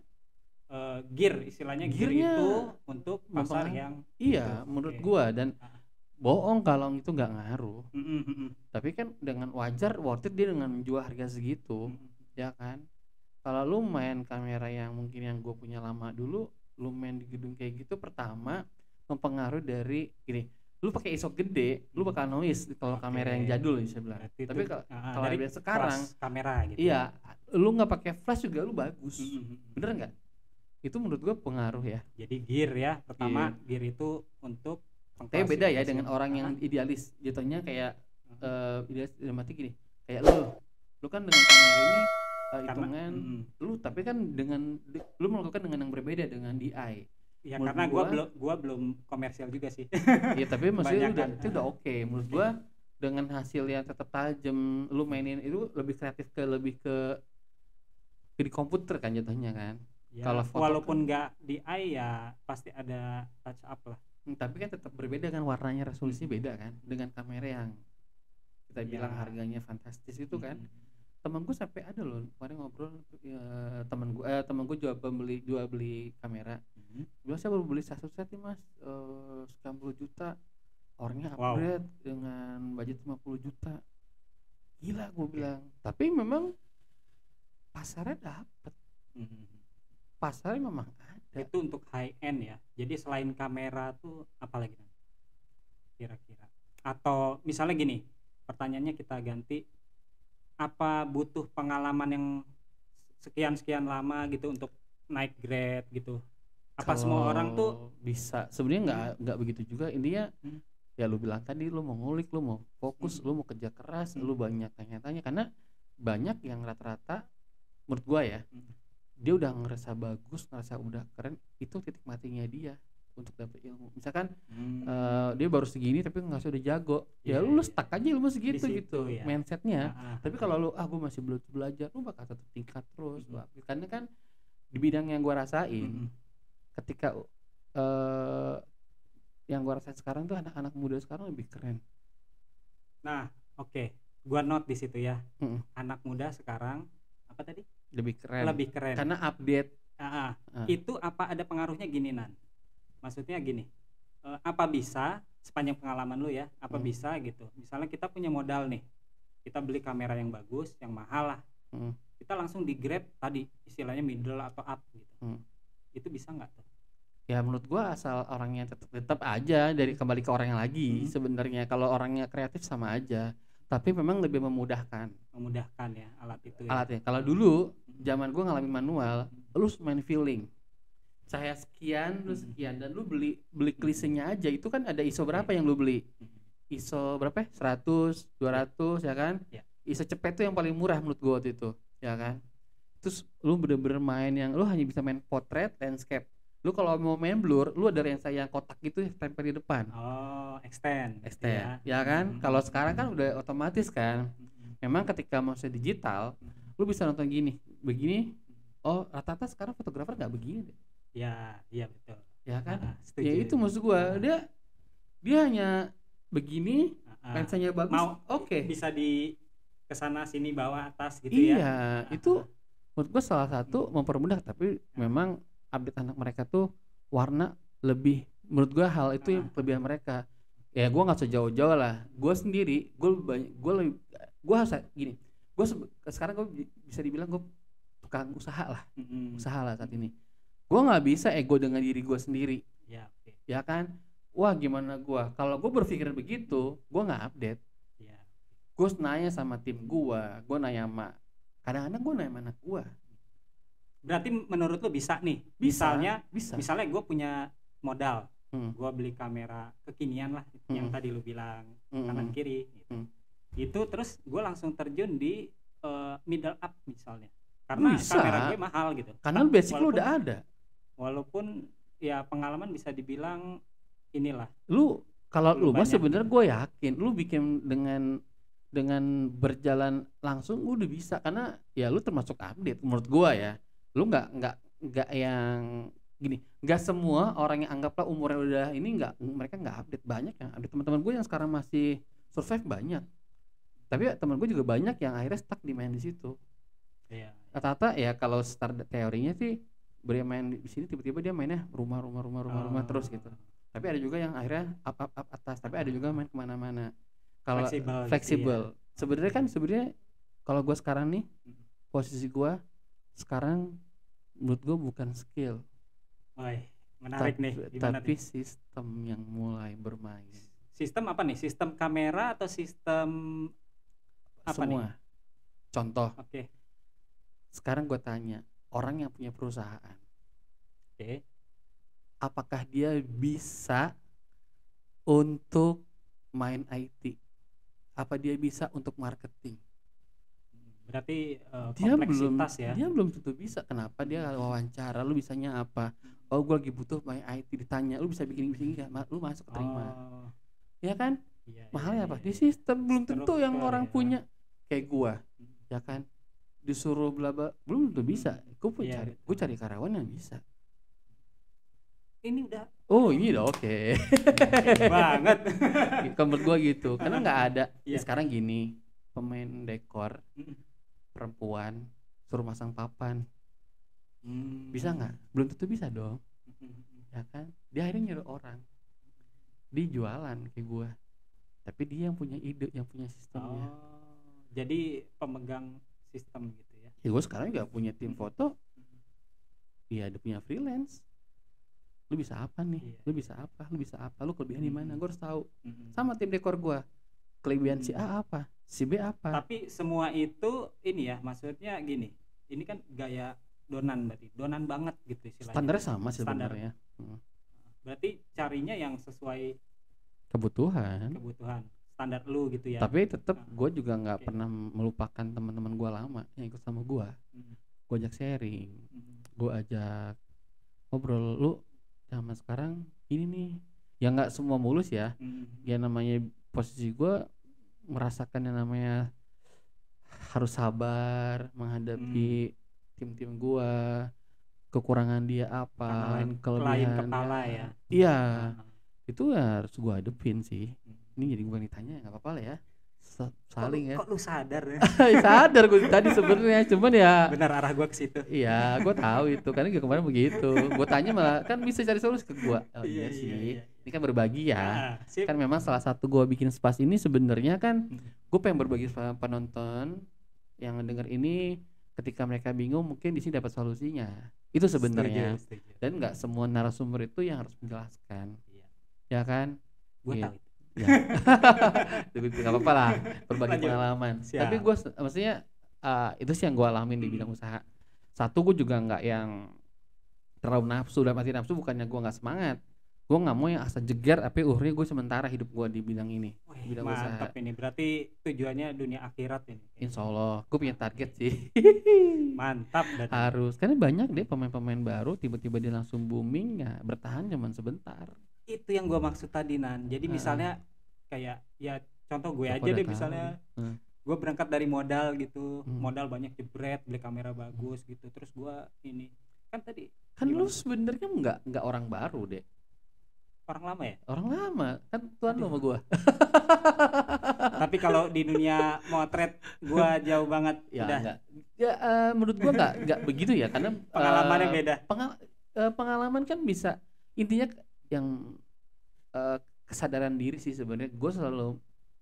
gear, istilahnya gear itu untuk pasar yang
menurut gua. Dan bohong kalau itu nggak ngaruh. Tapi kan dengan wajar, worth it dia dengan menjual harga segitu. Ya kan, kalau lu main kamera yang mungkin yang gue punya lama dulu, lu main di gedung kayak gitu, pertama mempengaruhi dari gini, lu pakai ISO gede, lu bakal noise kalau kamera yang jadul bisa bilang. Tapi kalau dari sekarang
kamera gitu,
lu nggak pakai flash juga lu bagus. Bener nggak? Itu menurut gue pengaruh ya.
Jadi gear ya, pertama gear itu untuk
tapi beda ya dengan orang yang idealis. Jatuhnya kayak dalam arti gini, kayak lu kan dengan kamera ini hitungan lu, tapi kan lu melakukan dengan yang berbeda dengan DI.
Ya karena gua belum komersial juga sih.
Iya, tapi maksudnya itu udah oke. Menurut gua dengan hasil yang tetap tajam, lu mainin itu lebih kreatif, lebih ke di komputer kan jatuhnya kan.
Ya, kalau walaupun nggak DI ya pasti ada touch up lah.
Tapi kan tetap berbeda kan, warnanya, resolusi beda kan dengan kamera yang kita bilang harganya fantastis itu kan. Temen gue sampai ada loh kemarin ngobrol, temen gue jual beli kamera. Bilang saya baru beli satu set nih mas, 90 juta, orangnya upgrade dengan budget 50 juta. Gila gue bilang. Tapi memang pasarnya dapet. Pasarnya memang ada.
Itu untuk high end ya. Jadi selain kamera tuh apa lagi kira-kira? Atau misalnya gini, pertanyaannya kita ganti, apa butuh pengalaman yang sekian lama gitu untuk naik grade gitu? Apa semua orang tuh
bisa? Sebenarnya nggak begitu juga. Intinya ya lu bilang tadi, lu mau ngulik, lu mau fokus, lu mau kerja keras, lu banyak tanya-tanya. Karena banyak yang rata-rata menurut gua ya, dia udah ngerasa bagus, ngerasa udah keren, itu titik matinya dia untuk dapet ilmu. Misalkan dia baru segini tapi nggak udah jago, ya lu stuck aja ilmu segitu gitu ya. Mindsetnya. Tapi kalau lu gue masih belum belajar, lu bakal tetap tingkat terus. Karena kan di bidang yang gua rasain, ketika yang gua rasain sekarang tuh anak-anak muda sekarang lebih keren.
Nah, oke. Gua note di situ ya. Anak muda sekarang apa tadi?
Lebih keren. Karena update.
Itu apa ada pengaruhnya gini Nan? Maksudnya gini, apa bisa sepanjang pengalaman lu ya, apa bisa gitu, misalnya kita punya modal nih, kita beli kamera yang bagus, yang mahal lah, kita langsung di grade tadi istilahnya middle atau up gitu, itu bisa nggak tuh?
Ya menurut gua asal orangnya tetap aja, dari kembali ke orangnya lagi. Sebenarnya kalau orangnya kreatif sama aja, tapi memang lebih memudahkan
ya alat itu ya.
Alatnya kalau dulu zaman gua ngalamin manual, lu main feeling, saya sekian, lu sekian, dan lu beli klisenya aja itu kan ada ISO berapa yang lu beli, ISO berapa ya? 100, 200 ya kan. ISO cepet tuh yang paling murah menurut gua waktu itu ya kan. Terus lu bener-bener main yang lu hanya bisa main portrait, landscape. Lu kalau mau main blur, lu ada lensa yang kotak gitu tempel di depan.
Extend
ya kan. Kalau sekarang kan udah otomatis kan. Memang ketika mau digital, lu bisa nonton begini. Oh, rata-rata sekarang fotografer nggak begini deh.
Ya, iya betul.
Ya kan? Ya itu maksud gua. Dia hanya begini, lensanya bagus. Oke.
Bisa di kesana sini bawah atas gitu ya.
Iya, itu menurut gua salah satu mempermudah, tapi memang update anak mereka tuh warna lebih, menurut gua hal itu yang kelebihan mereka. Ya gua nggak sejauh-jauh lah. Gua sendiri, gua harus gini. Sekarang gua bisa dibilang gua tukang usaha lah saat ini. Gue nggak bisa ego dengan diri gue sendiri, ya kan. Wah gimana gue, kalau gue berpikir begitu, gue nggak update. Gue nanya sama tim gue nanya sama, kadang-kadang gue nanya sama anak gue.
Berarti menurut lo bisa nih, misalnya gue punya modal, gue beli kamera kekinian lah, yang tadi lo bilang kanan kiri gitu. Itu terus gue langsung terjun di middle up misalnya, karena kamera gue mahal gitu.
Karena basic lu udah ada.
Walaupun ya pengalaman bisa dibilang inilah.
Kalau lu mah sebenarnya gue yakin lu bikin dengan berjalan langsung udah bisa, karena ya lu termasuk update menurut gue ya. Lu nggak yang gini. Nggak semua orang yang anggaplah umurnya udah ini mereka nggak update. Banyak yang update. Teman-teman gue yang sekarang masih survive banyak. Tapi teman gue juga banyak yang akhirnya stuck di main di situ. Rata-rata ya kalau start teorinya sih bermain di sini, tiba-tiba dia mainnya rumah terus gitu. Tapi ada juga yang akhirnya up atas, tapi ada juga main kemana-mana. Kalau fleksibel, sebenarnya kalau gue sekarang nih, posisi gue sekarang menurut gue bukan skill,
menarik nih.
Tapi sistem yang mulai bermain.
Sistem apa nih? Sistem kamera atau sistem apa
semua
nih?
Contoh. Sekarang gue tanya orang yang punya perusahaan, apakah dia bisa untuk main IT? apa dia bisa untuk marketing.
Berarti
Dia belum
kompleksitas ya.
dia belum tentu bisa. Kenapa dia wawancara, lu bisanya apa? Oh gue lagi butuh main IT, ditanya lu bisa bikin nggak, lu masuk terima.
Oh,
Ya kan?
iya,
Mahalnya
iya,
apa?
iya,
Di
iya.
sistem belum tentu yang
Struktur
orang
ya.
punya kayak gua, ya kan? Disuruh bla bla belum tentu bisa. Gue pun
Iya,
cari,
betul.
gue cari karyawan yang bisa.
Ini udah
Oh ini udah oke.
banget.
Kalau menurut gua gitu, karena nggak ada.
Iya.
Sekarang gini, pemain dekor
Mm.
perempuan suruh masang papan,
Hmm.
bisa nggak? Belum tentu bisa dong,
Mm.
ya kan? Dia akhirnya nyuruh orang, dia jualan kayak gua, tapi dia yang punya ide, yang punya sistemnya.
Oh, jadi pemegang sistem gitu ya.
Ya gua sekarang juga punya tim foto, iya ada punya freelance. Lu bisa apa nih?
Iya.
Lu bisa apa? Lu bisa apa? Lu kelebihan di mana? Gua harus tahu.
Mm.
Sama tim dekor gua, kelebihan si A apa, si B apa.
Tapi semua itu ini ya, maksudnya gini. Ini kan gaya Donan, berarti Donan banget gitu istilahnya.
Standarnya sama sih
Standar.
sebenarnya.
Berarti carinya yang sesuai
Kebutuhan.
standar lu gitu ya.
Tapi tetap
Ah,
gue juga nggak
oke.
pernah melupakan teman-teman gue lama yang ikut sama gue.
Mm.
Gue ajak sharing,
Mm.
gue ajak ngobrol. Lu zaman sekarang ini nih, ya nggak semua mulus ya.
Mm.
Ya namanya posisi gue merasakan yang namanya harus sabar menghadapi tim-tim gue, kekurangan dia apa,
Klien
kelebihan
kepala
dia.
ya.
Iya,
Ah.
itu harus gue hadepin sih.
Mm.
Ini jadi gue ditanya nggak apa-apa lah ya, saling ya.
Kok lu sadar ya?
Sadar gue tadi sebenarnya, cuman ya
Benar arah gua ke situ.
iya gue tahu itu karena gue kemarin begitu, gue tanya malah kan bisa cari solusi ke gue. Oh iya
Iya,
sih,
iya.
ini kan berbagi ya.
Ah, sip.
Kan memang salah satu gue bikin spas ini sebenarnya kan
Mm.
gue pengen berbagi sama penonton yang denger ini, ketika mereka bingung mungkin di sini dapat solusinya. Itu sebenarnya.
Setuju.
Dan nggak semua narasumber itu yang harus menjelaskan,
Iya.
ya kan?
Gua
Gitu.
tahu itu.
Ya. Nggak apa-apa lah, berbagi
Lanjut.
pengalaman.
Siap.
Tapi gue maksudnya itu sih yang gue alamin di bidang usaha. Satu, gue juga nggak yang terlalu nafsu. Dalam arti nafsu bukannya gue nggak semangat, gue nggak mau yang asal jeger tapi uhurnya gue sementara hidup gue di bidang ini,
Wih,
bidang usaha.
mantap ini. Berarti tujuannya dunia akhirat ini.
Insya Allah gue punya target sih.
Mantap berarti.
Harus, karena banyak deh pemain-pemain baru tiba-tiba dia langsung booming, ya bertahan cuman sebentar.
Itu yang gua maksud tadi, Nan. Jadi misalnya kayak ya contoh gue
Joko
aja
udah
deh
tahu
misalnya
nih.
gue berangkat dari modal gitu,
Hmm.
modal banyak jebret, beli kamera bagus gitu, terus gua ini kan tadi
Kan lu
gimana?
sebenarnya nggak orang baru deh,
Orang lama ya.
orang lama kan, tuan lu sama gue.
Tapi kalau di dunia motret gua jauh banget.
Ya
udah
enggak. Ya menurut gua nggak begitu ya, karena
pengalamannya beda.
Pengalaman kan bisa, intinya yang kesadaran diri sih sebenarnya.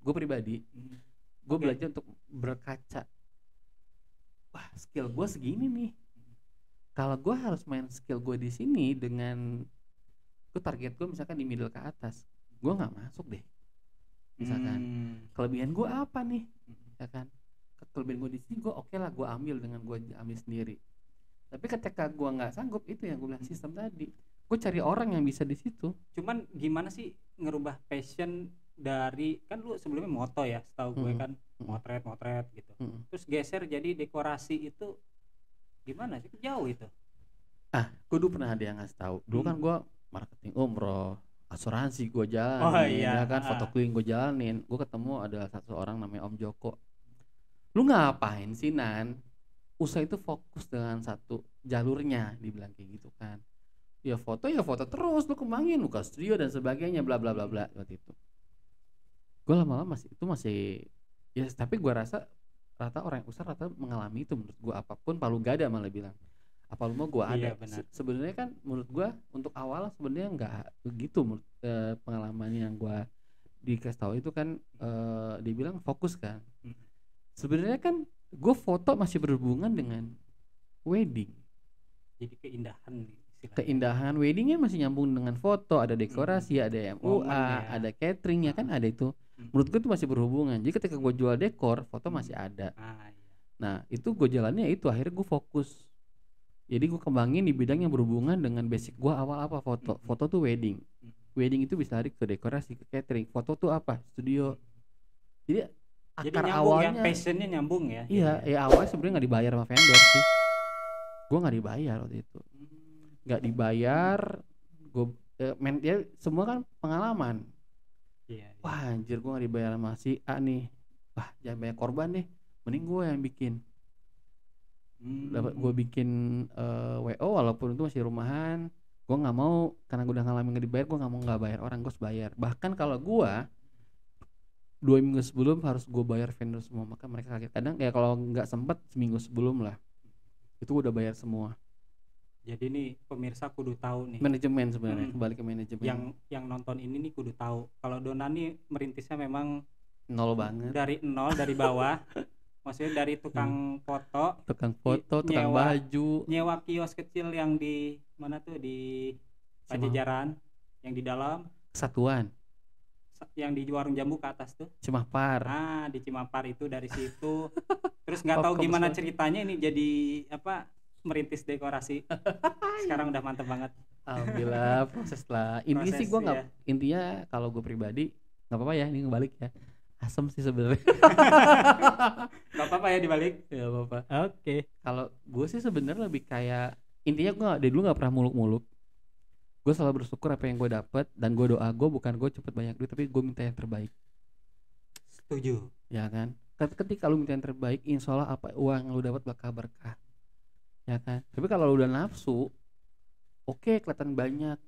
Gue pribadi, gue
Oke.
belajar untuk berkaca. Wah, skill gue segini nih. Kalau gue harus main skill gue di sini dengan gue target gue misalkan di middle ke atas, gue nggak masuk deh. Misalkan kelebihan gue apa nih, ya kan? Kelebihan gue di sini gue oke lah, gue ambil dengan gue ambil sendiri. Tapi ketika gue nggak sanggup, itu yang gue bilang sistem tadi, gue cari orang yang bisa di situ.
Cuman gimana sih ngerubah passion dari, kan lu sebelumnya moto ya, setahu gue kan motret gitu. Terus geser jadi dekorasi, itu gimana sih? Jauh itu.
Gue dulu pernah ada yang ngasih tahu. Dulu kan gue marketing umroh, asuransi gue jalanin,
Oh, iya.
ya kan, foto keliling gue jalanin. Gue ketemu ada satu orang namanya Om Joko. Lu ngapain sih, Nan? Usaha itu fokus dengan satu jalurnya, dibilang kayak gitu kan. Ya foto terus, lu kembangin, lu ke studio dan sebagainya, bla bla bla bla waktu itu. Gue lama-lama masih ya, tapi gue rasa rata orang yang usaha rata mengalami itu. Menurut gue apapun palu gada malah bilang. Apa lu mau gue ada.
Iya, benar.
Sebenarnya kan menurut gue untuk awal sebenarnya nggak begitu. Pengalaman yang gue dikasih tahu itu kan dibilang fokus kan. Sebenarnya kan gue foto masih berhubungan dengan wedding.
Jadi keindahan istilahnya.
Keindahan weddingnya masih nyambung dengan foto, ada dekorasi, ada MUA,
Momen ya.
ada catering ya kan, ada itu. Menurut gue itu masih berhubungan. Jadi ketika gue jual dekor, foto masih ada.
Iya.
Nah itu gue jalannya itu, akhirnya gue fokus. Jadi gue kembangin di bidang yang berhubungan dengan basic gue awal apa, foto. Foto tuh wedding. Wedding itu bisa lari ke dekorasi, ke catering. Foto tuh apa? Studio. Jadi
Jadi
akar
nyambung
awalnya
ya, passionnya nyambung ya.
iya,
jadinya.
ya awalnya sebenarnya nggak dibayar sama vendor sih. Gue nggak dibayar waktu itu, nggak dibayar. Gue dia semua kan pengalaman.
Iya, iya.
Wah anjir, gue nggak dibayar sama si A nih. Wah jangan banyak korban deh, mending gue yang bikin. Dapat gue bikin WO walaupun itu masih rumahan. Gue nggak mau, karena gue udah ngalamin nggak dibayar, gue nggak mau nggak bayar orang, gue harus bayar. Bahkan kalau gue 2 minggu sebelum harus gue bayar vendor semua, maka mereka kaget. Kadang ya kalau nggak sempet seminggu sebelum lah itu udah bayar semua.
Jadi nih pemirsa kudu tahu nih.
Manajemen sebenarnya, kembali ke manajemen.
Yang nonton ini nih kudu tahu kalau Dona nih merintisnya memang
Nol banget.
dari nol, dari bawah. Maksudnya dari tukang foto,
Tukang foto, tukang
nyewa-
baju,
nyewa kios kecil yang di mana tuh, di Pajajaran, yang di dalam,
Kesatuan,
yang di warung jambu ke atas tuh.
Cimapar.
Ah, di Cimapar itu, dari situ. Terus nggak
Oh,
tahu gimana
kebetulan.
ceritanya ini jadi apa, merintis dekorasi. Sekarang udah mantep banget.
Alhamdulillah proses lah. Intinya sih
Proses,
gue nggak,
ya.
intinya kalau gue pribadi nggak apa-apa ya, ini ngebalik ya. Asem sih sebenarnya.
Gak apa-apa ya dibalik.
Ya apa-apa.
Oke.
Kalau gue sih sebenarnya lebih kayak, intinya gue dari dulu nggak pernah muluk-muluk. Gue selalu bersyukur apa yang gue dapet, dan gue doa gue bukan gue cepet banyak duit, tapi gue minta yang terbaik.
Setuju.
Ya kan? Ketika lu minta yang terbaik, insya Allah apa uang yang lu dapat bakal berkah. Ya kan? Tapi kalau lu udah nafsu, oke, kelihatan banyak,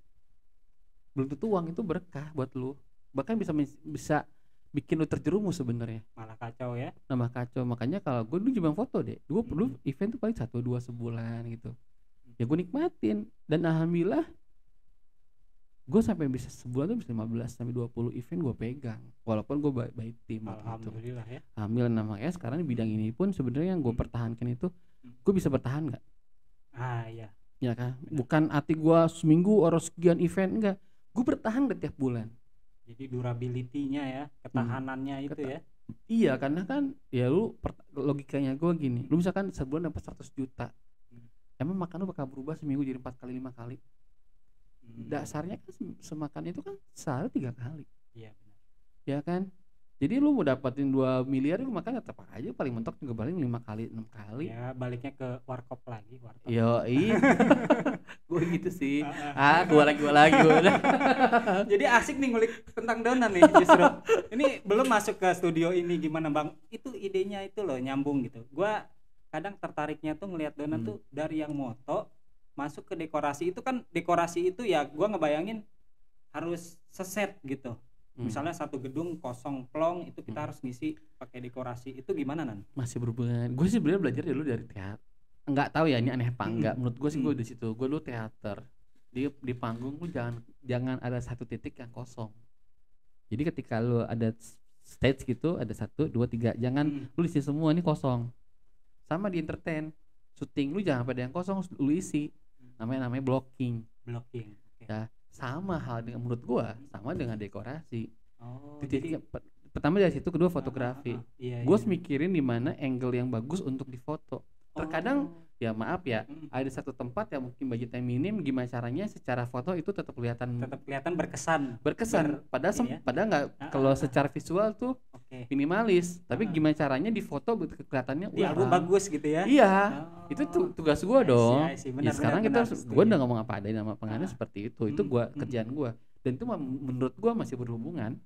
belum tentu uang itu berkah buat lu. Bahkan bisa bikin lu terjerumus sebenarnya.
Malah kacau ya.
Nambah kacau. Makanya kalau gue dulu cuma foto deh, gue perlu event tuh paling 1-2 sebulan gitu. Ya gue nikmatin, dan alhamdulillah gue sampai bisa sebulan tuh bisa 15-20 event gue pegang, walaupun gue baik tim gitu.
Alhamdulillah ya.
Alhamdulillah. Namanya sekarang di bidang ini pun sebenarnya yang gue pertahankan itu, gue bisa bertahan nggak?
Ah iya.
Ya kan? Bukan arti gue seminggu harus sekian event, enggak. Gue bertahan deh tiap bulan.
Jadi durability-nya ya, ketahanannya itu ya.
Iya, karena kan ya lu logikanya gue gini, lu misalkan sebulan dapat 100 juta, emang makan lu bakal berubah seminggu jadi 4 kali 5 kali? Dasarnya kan semakan itu kan sehari 3 kali.
Iya benar.
Ya kan? Jadi lu mau dapatin 2 miliar, lu makan tetap aja paling mentok juga paling 5 kali 6 kali.
Ya baliknya ke warkop lagi, warkop.
Yo, iya. Gue gitu sih. Gua lagi.
Jadi asik nih ngulik tentang Dona nih justru. Ini belum masuk ke studio ini, gimana Bang? Itu idenya itu loh nyambung gitu. Gua kadang tertariknya tuh ngelihat Dona tuh dari yang moto masuk ke dekorasi. Itu kan dekorasi itu ya gua ngebayangin harus seset gitu. Misalnya satu gedung kosong plong, itu kita harus ngisi pakai dekorasi. Itu gimana Nan?
Masih berhubungan. Gue sih sebenarnya belajar dulu dari teater. Enggak tahu ya ini aneh apa enggak. Menurut gue sih gue di situ. Gue dulu teater. Di panggung lu jangan ada satu titik yang kosong. Jadi ketika lu ada stage gitu, ada 1, 2, 3, jangan lu isi semua ini kosong. Sama di entertain, syuting lu jangan pada yang kosong lu isi. Namanya blocking.
Blocking. Okay.
Ya, sama hal dengan, menurut gua sama dengan dekorasi.
Oh,
Titiknya pertama dari situ, kedua fotografi.
Iya,
Gue mikirin di mana angle yang bagus untuk difoto. Terkadang ya maaf ya, ada satu tempat yang mungkin budgetnya minim, gimana caranya secara foto itu tetap kelihatan berkesan. Padahal nggak, kalau secara visual tuh minimalis, tapi gimana caranya di foto kelihatannya
di album bagus gitu ya.
Iya, itu tugas gue dong.
Benar,
sekarang gue udah ngomong apa adanya, nama pengannya seperti itu kerjaan gue, dan itu menurut gue masih berhubungan.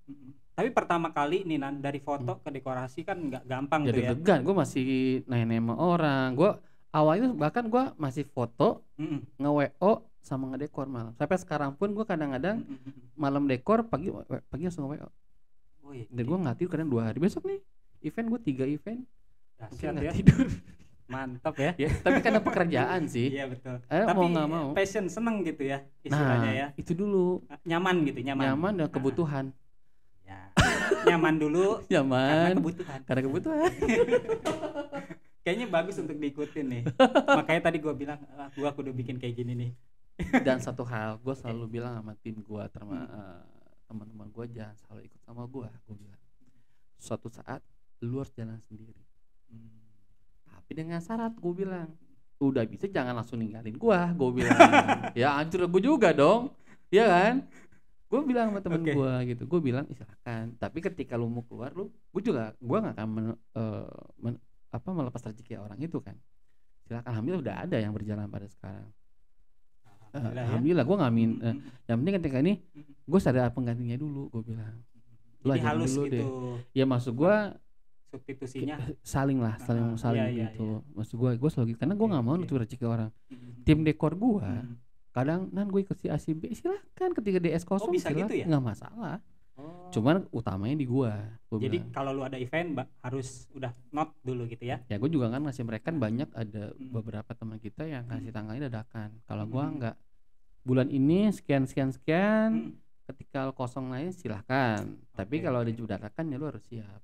Tapi pertama kali nih Nan, dari foto ke dekorasi kan nggak gampang tuh ya.
Degan, gue masih nanya sama orang. Gue awalnya bahkan gue masih foto, nge-WO sama ngedekor malam. Sampai sekarang pun gue kadang-kadang malam dekor, pagi langsung nge-WO. Dan gue nggak tidur kadang 2 hari. Besok nih event gue 3 event, mungkin nggak tidur.
Mantap ya.
Tapi karena pekerjaan sih.
Iya betul.
Tapi
mau
nggak mau.
Passion, seneng gitu ya istilahnya ya.
Itu dulu.
Nyaman gitu,
nyaman dan kebutuhan.
Ya. Nyaman dulu.
Nyaman. Karena kebutuhan.
Kayaknya bagus untuk diikutin nih. Makanya tadi gue bilang, gue kudu bikin kayak gini nih.
Dan satu hal, gue selalu bilang sama tim gue, teman-teman gue, jangan selalu ikut sama gue bilang, suatu saat lu harus jalan sendiri. Tapi dengan syarat, gue bilang, udah bisa jangan langsung ninggalin gue bilang. Ya hancur gue juga dong, ya kan? Gue bilang sama temen
Oke.
gue gitu, gue bilang silakan. Tapi ketika lu mau keluar lu, gue nggak akan melepas rezeki orang itu kan. Silakan. Alhamdulillah udah ada yang berjalan pada sekarang.
Alhamdulillah ya.
Alhamdulillah gue ngamin. Yang penting ketika ini gue sadar penggantinya dulu, gue bilang. Lu
Jadi
ajarin
halus
dulu
gitu
deh. Ya maksud gue
substitusinya.
saling
Iya,
gitu. Maksud gue selalu gitu. Karena gue nggak mau
Oke.
nutup rezeki orang. Tim dekor gue kadang gue ikut si A si B, silakan ketika DS kosong
bisa
silakan,
gitu ya?
nggak masalah.
Oh.
Cuman utamanya di gua
Jadi
bilang.
kalau lu ada event harus udah not dulu gitu ya.
Ya gue juga kan ngasih mereka banyak, ada beberapa teman kita yang kasih tanggalnya dadakan. Kalau gua nggak, bulan ini sekian, ketika kosong lain silahkan. Tapi kalau ada juga dadakan ya lu harus siap.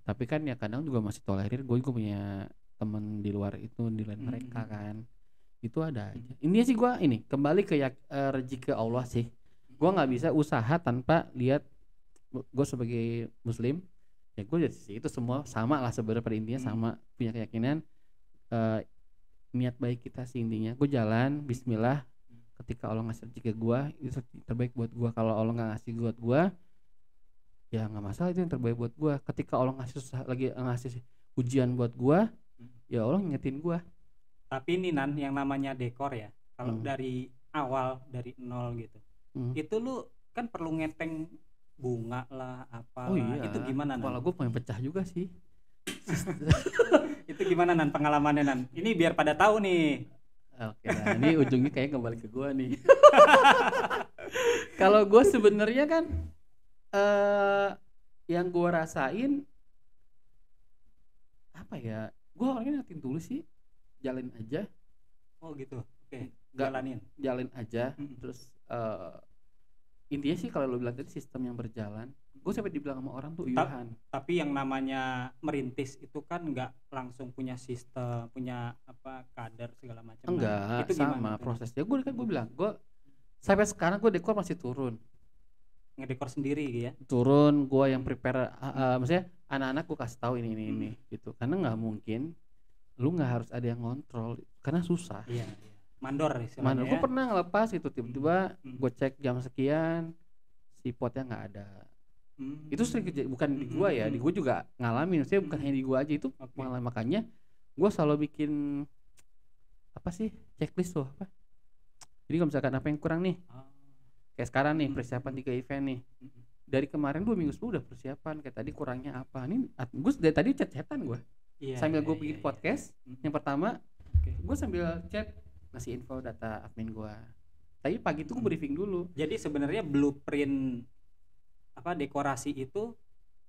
Tapi kan ya kadang juga masih tolerir, gue punya teman di luar itu, di lain mereka kan. Itu ada aja. Intinya sih gue ini kembali ke rezeki Allah sih. Gue nggak bisa usaha tanpa lihat. Gue sebagai muslim ya, gue jadi sih itu semua sama lah sebenarnya, pada intinya sama, punya keyakinan niat baik kita sih intinya. Gue jalan bismillah, ketika Allah ngasih rezeki gue itu terbaik buat gue. Kalau Allah nggak ngasih buat gue ya nggak masalah, itu yang terbaik buat gue. Ketika Allah ngasih susah lagi, ngasih ujian buat gue, ya Allah ngingetin gue.
Tapi ini Nan, yang namanya dekor ya, kalau dari awal, dari nol gitu, itu lu kan perlu ngeteng bunga lah, apalah.
Oh iya,
itu gimana Nan?
kepala gue pengen pecah juga sih.
Itu gimana Nan pengalamannya Nan? Ini biar pada tahu nih.
Oke, nah ini ujungnya kayak kembali ke gue nih. Kalau gue sebenarnya kan yang gue rasain apa ya, gue orangnya nating tulus sih, jalanin aja.
Oh gitu. Oke.
Jalanin aja. Terus intinya sih kalau lo bilang tadi sistem yang berjalan, gue sampai dibilang sama orang tuh Yuhan.
Tapi yang namanya merintis itu kan nggak langsung punya sistem, punya apa kadar segala macam.
Enggak,
itu
sama prosesnya. Gue bilang, gue sampai sekarang gue dekor masih turun.
Ngedekor sendiri ya?
Turun, gue yang prepare, maksudnya anak-anak gue kasih tahu ini gitu. Karena nggak mungkin lu nggak harus ada yang ngontrol, karena susah.
Iya. Mandor istilahnya.
Gue pernah ngelepas itu, tiba-tiba gue cek jam sekian si potnya nggak ada. Itu sering bukan di gue ya, di gue juga ngalamin. Maksudnya bukan hanya di gue aja, itu malah. Makanya gue selalu bikin apa sih, checklist tuh apa. Jadi kalau misalkan apa yang kurang nih, kayak sekarang nih persiapan 3 event nih, dari kemarin 2 minggu sebelum udah persiapan, kayak tadi kurangnya apa nih. Gue dari tadi chat-chatan gue sambil gue bikin podcast. Yang pertama gue sambil chat ngasih info data admin gue. Tapi pagi itu gue briefing dulu.
Jadi sebenarnya blueprint apa dekorasi itu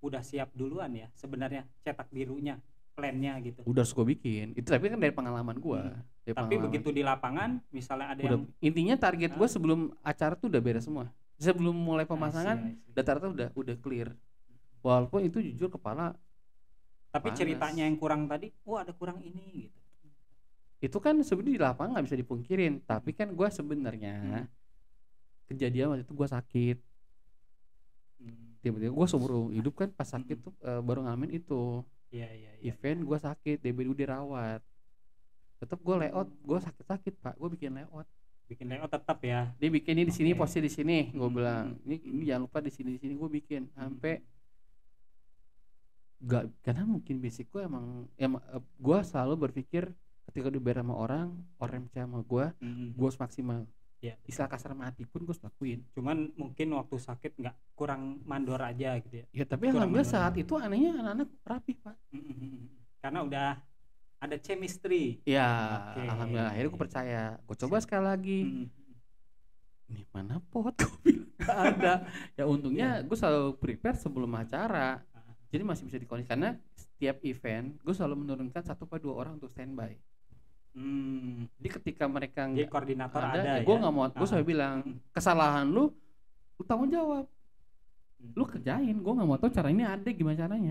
udah siap duluan ya sebenarnya, cetak birunya, plannya gitu.
Udah harus gue bikin. Itu tapi kan dari pengalaman gue.
Tapi begitu di lapangan misalnya ada
udah, yang intinya target gue sebelum acara tuh udah beres semua. Sebelum mulai pemasangan data-data udah clear. Walaupun itu jujur kepala.
Tapi ceritanya yang kurang tadi, ada kurang ini gitu.
Itu kan sebenarnya di lapangan nggak bisa dipungkirin. Tapi kan gue sebenarnya kejadian waktu itu gue sakit. Tiba-tiba gue seumur hidup kan pas sakit tuh baru ngalamin itu. Event gue sakit, DBD dirawat. Tetap gue layout, gue sakit Pak, gue bikin layout
tetap ya.
Dia bikin ini di sini, posisi di sini, gue bilang ini jangan lupa di sini gue bikin sampai gak, karena mungkin basic gue emang gue selalu berpikir ketika dibayar sama orang percaya sama gue harus maksimal. Istilah kasar mati pun gue harus lakuin.
Cuman mungkin waktu sakit nggak, kurang mandor aja gitu ya.
Ya tapi alhamdulillah saat itu anehnya anak-anak rapi Pak.
Karena udah ada chemistry.
Ya alhamdulillah akhirnya gue percaya. Gue coba sekali lagi. Ini mana pot? Gue bilang gak ada. Ya untungnya gue selalu prepare sebelum acara. Jadi masih bisa dikondisi, karena setiap event gue selalu menurunkan 1 atau 2 orang untuk standby. Jadi ketika mereka
nggak koordinator ada
ya gue nggak mau, gue selalu bilang kesalahan lu tanggung jawab, lu kerjain, gue nggak mau tahu caranya ada gimana caranya.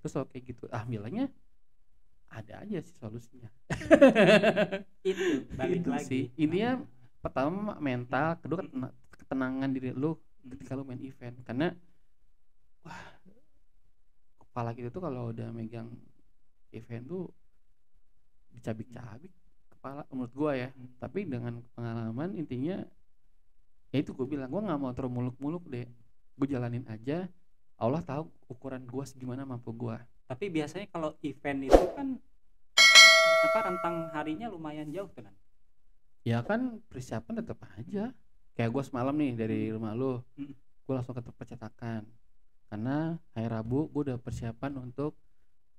Terus kayak gitu, bilangnya ada aja sih solusinya.
Itu balik
itu
lagi
sih intinya. Pertama mental, kedua ketenangan diri lu ketika lu main event. Karena kepala gitu tuh kalau udah megang event tuh dicabik-cabik kepala menurut gua ya. Tapi dengan pengalaman intinya Ya itu gue bilang, gue nggak mau terlalu muluk-muluk deh, gue jalanin aja. Allah tahu ukuran gue segimana mampu gue.
Tapi biasanya kalau event itu kan apa rentang harinya lumayan jauh tuh kan.
Ya kan persiapan tetap aja. Kayak gue semalam nih dari rumah lu, gue langsung ke tempat percetakan. Karena hari Rabu gue udah persiapan untuk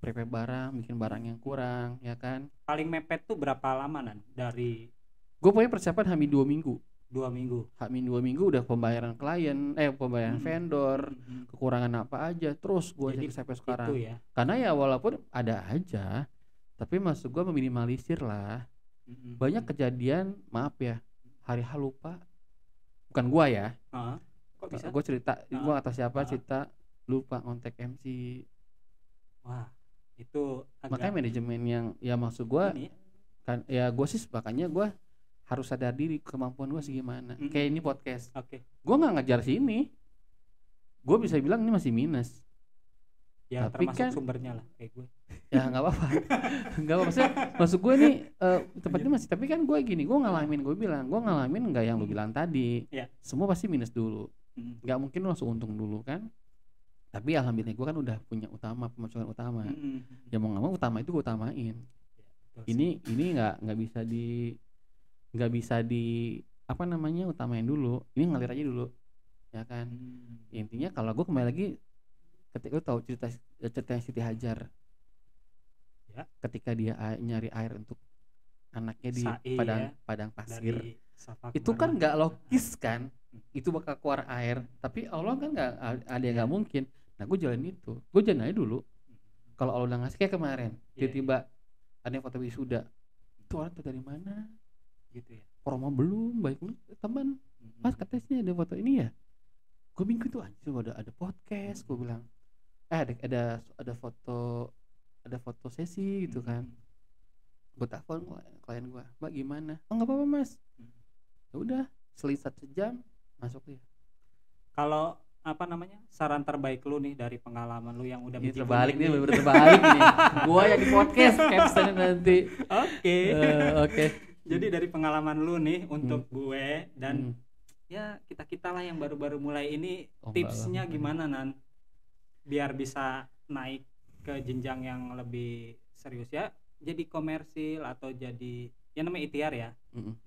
prepare barang, bikin barang yang kurang, ya kan.
Paling mepet tuh berapa lama Nan? Dari
Gue pokoknya persiapan hamin 2 minggu.
2 minggu.
Hamin 2 minggu udah pembayaran klien, pembayaran vendor, kekurangan apa aja, terus gue cek sampai sekarang.
Itu ya.
Karena ya walaupun ada aja, tapi maksud gue meminimalisir lah. Banyak kejadian, maaf ya, hari H lupa. Bukan gua ya.
Kok bisa?
Gue cerita, gua atau siapa cerita lupa ngontek MC.
Wah, itu
Makanya manajemen yang ya maksud gua kan ya gue sih makanya gua harus sadar diri kemampuan gua segimana. Kayak ini podcast. Gua nggak ngejar sini. Gua bisa bilang ini masih minus.
Ya tapi termasuk kan, sumbernya lah kayak gue.
Ya nggak apa-apa. Nggak apa-apa. Maksud gue nih tempatnya masih. Tapi kan gue gini, gue ngalamin nggak yang lu bilang tadi. Semua pasti minus dulu. Nggak mungkin lu langsung untung dulu kan. Tapi alhamdulillah gue kan udah punya pemasukan utama. Ya mau nggak mau utama itu gue utamain. Ini nggak bisa di apa namanya utamain dulu. Ini ngalir aja dulu. Ya kan. Intinya kalau gue kembali lagi, ketika lu tahu cerita Siti Hajar ya, ketika dia nyari air untuk anaknya di padang pasir, itu kan nggak logis kan, itu bakal keluar air, tapi Allah kan nggak ada yang nggak mungkin. Nah gue jalan itu, gue jalan aja dulu. Kalau Allah udah ngasih kayak kemarin, tiba-tiba ada yang foto wisuda, itu orang tuh dari mana gitu ya, promo belum baik lu teman, mas katanya ada foto ini ya, gue bingung tuh anjir, ada podcast, gue bilang ada foto sesi gitu kan. Gue telepon klien gue, mbak gimana? Oh nggak apa-apa mas. Ya udah selisih 1 jam masuk dia.
Kalau apa namanya saran terbaik lu nih dari pengalaman lu yang udah
terbalik nih, bener terbalik nih. Gue yang di podcast captionnya nanti. Oke.
Jadi dari pengalaman lu nih untuk gue dan ya kita lah yang baru-baru mulai ini, tipsnya gimana Nan? Biar bisa naik ke jenjang yang lebih serius ya, jadi komersil atau jadi ya namanya ikhtiar ya,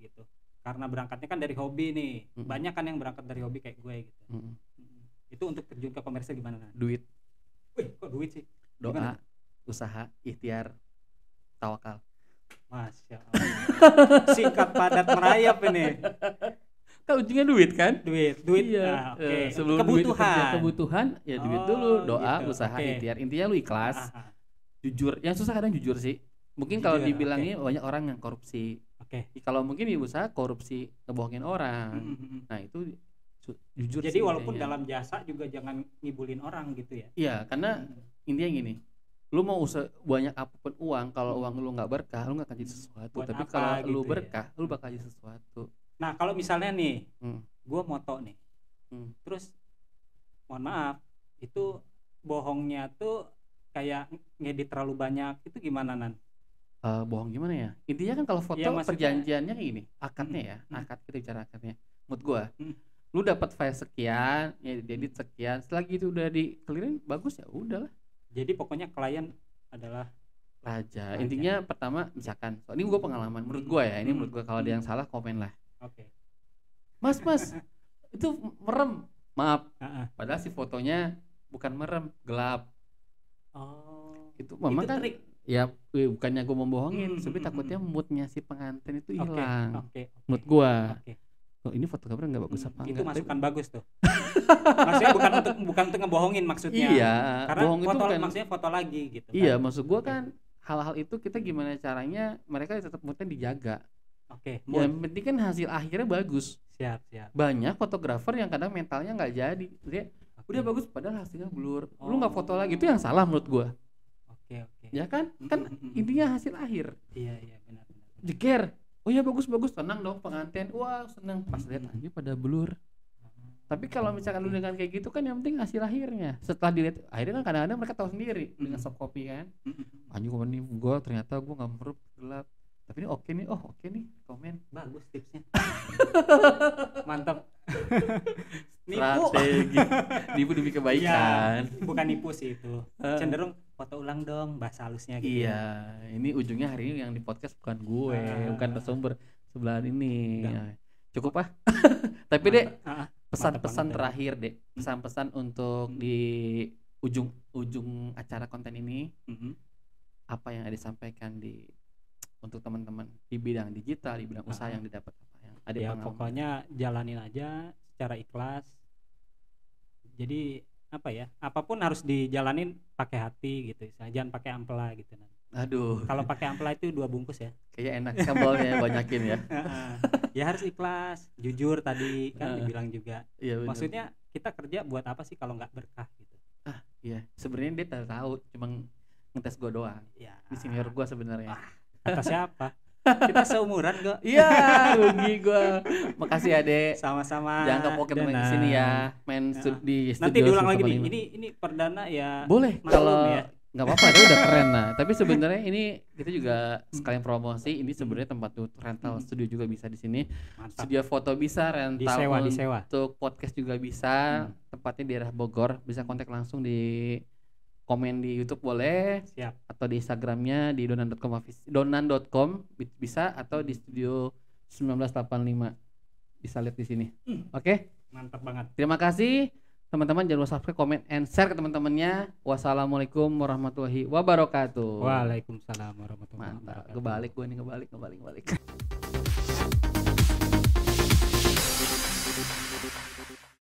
gitu. Karena berangkatnya kan dari hobi nih, banyak kan yang berangkat dari hobi kayak gue gitu. Itu untuk terjun ke komersil gimana?
Duit.
Wih, kok duit sih?
Doa, gimana? Usaha, ikhtiar, tawakal.
Masya Allah. Singkat padat merayap ini.
Kan ujungnya duit kan?
Duit.
Iya. Sebelum kebutuhan ya duit dulu, doa, gitu. Usaha, ikhtiar. Intinya lu ikhlas. Jujur. Yang susah kadang jujur sih. Mungkin kalau dibilangnya banyak orang yang korupsi. Kalau mungkin di usaha korupsi, ngebohongin orang. Nah, itu jujur.
Jadi walaupun dalam jasa juga jangan ngibulin orang gitu ya.
Iya, karena intinya gini. Lu mau banyak apapun uang, kalau uang lu nggak berkah, lu nggak akan jadi sesuatu. Tapi kalau gitu lu berkah, lu bakal jadi sesuatu.
Nah kalau misalnya nih, gue moto nih, terus mohon maaf, itu bohongnya tuh kayak ngedit terlalu banyak, itu gimana Nan?
Bohong gimana ya? Intinya kan kalau foto ya, perjanjiannya kayak gini, akadnya ya, akad kita bicara akadnya. Menurut gue, lu dapat file sekian, ya edit sekian, setelah gitu udah di-clearin, bagus ya udahlah.
Jadi pokoknya klien adalah
raja. Intinya pertama misalkan, ini gue pengalaman, menurut gue ya, ini menurut gue, kalau ada yang salah komen lah. Mas itu merem, maaf. Padahal si fotonya bukan merem, gelap. Itu memang kan trik. Ya bukannya gue membohongin, tapi takutnya moodnya si pengantin itu hilang. Menurut gue. Oh, ini foto kamera nggak bagus apa
itu enggak? Itu masukan bagus tuh. Maksudnya bukan untuk ngebohongin maksudnya.
Iya.
Karena foto kan, maksudnya foto lagi gitu.
Iya, kan? Maksud gue kan hal-hal itu kita gimana caranya mereka tetap moodnya dijaga. Yang penting kan hasil akhirnya bagus.
Siap.
Banyak fotografer yang kadang mentalnya nggak jadi. Dia udah bagus padahal hasilnya blur. Lu nggak foto lagi, itu yang salah menurut gue. Ya kan? Kan intinya hasil akhir.
Iya benar.
Jeger. Oh ya bagus, tenang dong pengantin. Wah seneng, pas lihat aja pada blur. Tapi kalau misalkan lu dengan kayak gitu kan yang penting hasil akhirnya. Setelah dilihat, akhirnya kan kadang-kadang mereka tahu sendiri dengan soft copy kan. Anjing komen nih, ternyata gue nggak merup gelap. Tapi ini oke nih, oke nih komen.
Bagus tipsnya. Mantap. Nipu.
Strategi. Nipu demi kebaikan.
Iya, bukan nipu sih itu. Cenderung foto ulang dong bahasa halusnya gitu.
Iya, ini ujungnya hari ini yang di podcast bukan gue, bukan narasumber sebelah ini. Cukup ah. Tapi Dek, pesan-pesan terakhir Dek, pesan-pesan untuk di ujung acara konten ini, apa yang ada disampaikan untuk teman-teman di bidang digital, di bidang usaha yang didapat apa yang ada
ya
pengalaman.
Pokoknya jalanin aja secara ikhlas. Jadi apa ya, apapun harus dijalanin pakai hati gitu, jangan pakai ampela gitu.
Aduh,
kalau pakai ampela itu 2 bungkus ya,
kayak enak sambalnya banyakin ya.
Ya harus ikhlas, jujur tadi kan dibilang juga.
Iya,
maksudnya kita kerja buat apa sih kalau nggak berkah gitu.
Iya, sebenarnya dia tahu, cuma ngetes gue doang.
Ya.
Di senior gue sebenarnya.
Kata siapa? Kita seumuran kok.
Iya, rugi gue. Makasih ya Dek.
Sama-sama.
Jangan kapok kita main di sini ya, main di studio.
Nanti diulang lagi nih. Ini perdana ya.
Boleh kalau
ya.
Nggak apa-apa, itu udah keren lah. Tapi sebenarnya ini kita juga sekalian promosi. Ini sebenarnya tempat rental studio juga bisa di sini.
Mantap.
Studio foto bisa, rental
disewa.
Untuk podcast juga bisa. Tempatnya di daerah Bogor. Bisa kontak langsung di komen di YouTube boleh.
Siap.
Atau di Instagramnya di donan.com bisa, atau di studio 1985 bisa lihat di sini. Oke?
Mantap banget.
Terima kasih. Teman-teman jangan lupa subscribe, komen, and share ke teman-temannya. Wassalamualaikum warahmatullahi wabarakatuh.
Waalaikumsalam warahmatullahi wabarakatuh.
Mantap. Kebalik gue nih, kebalik.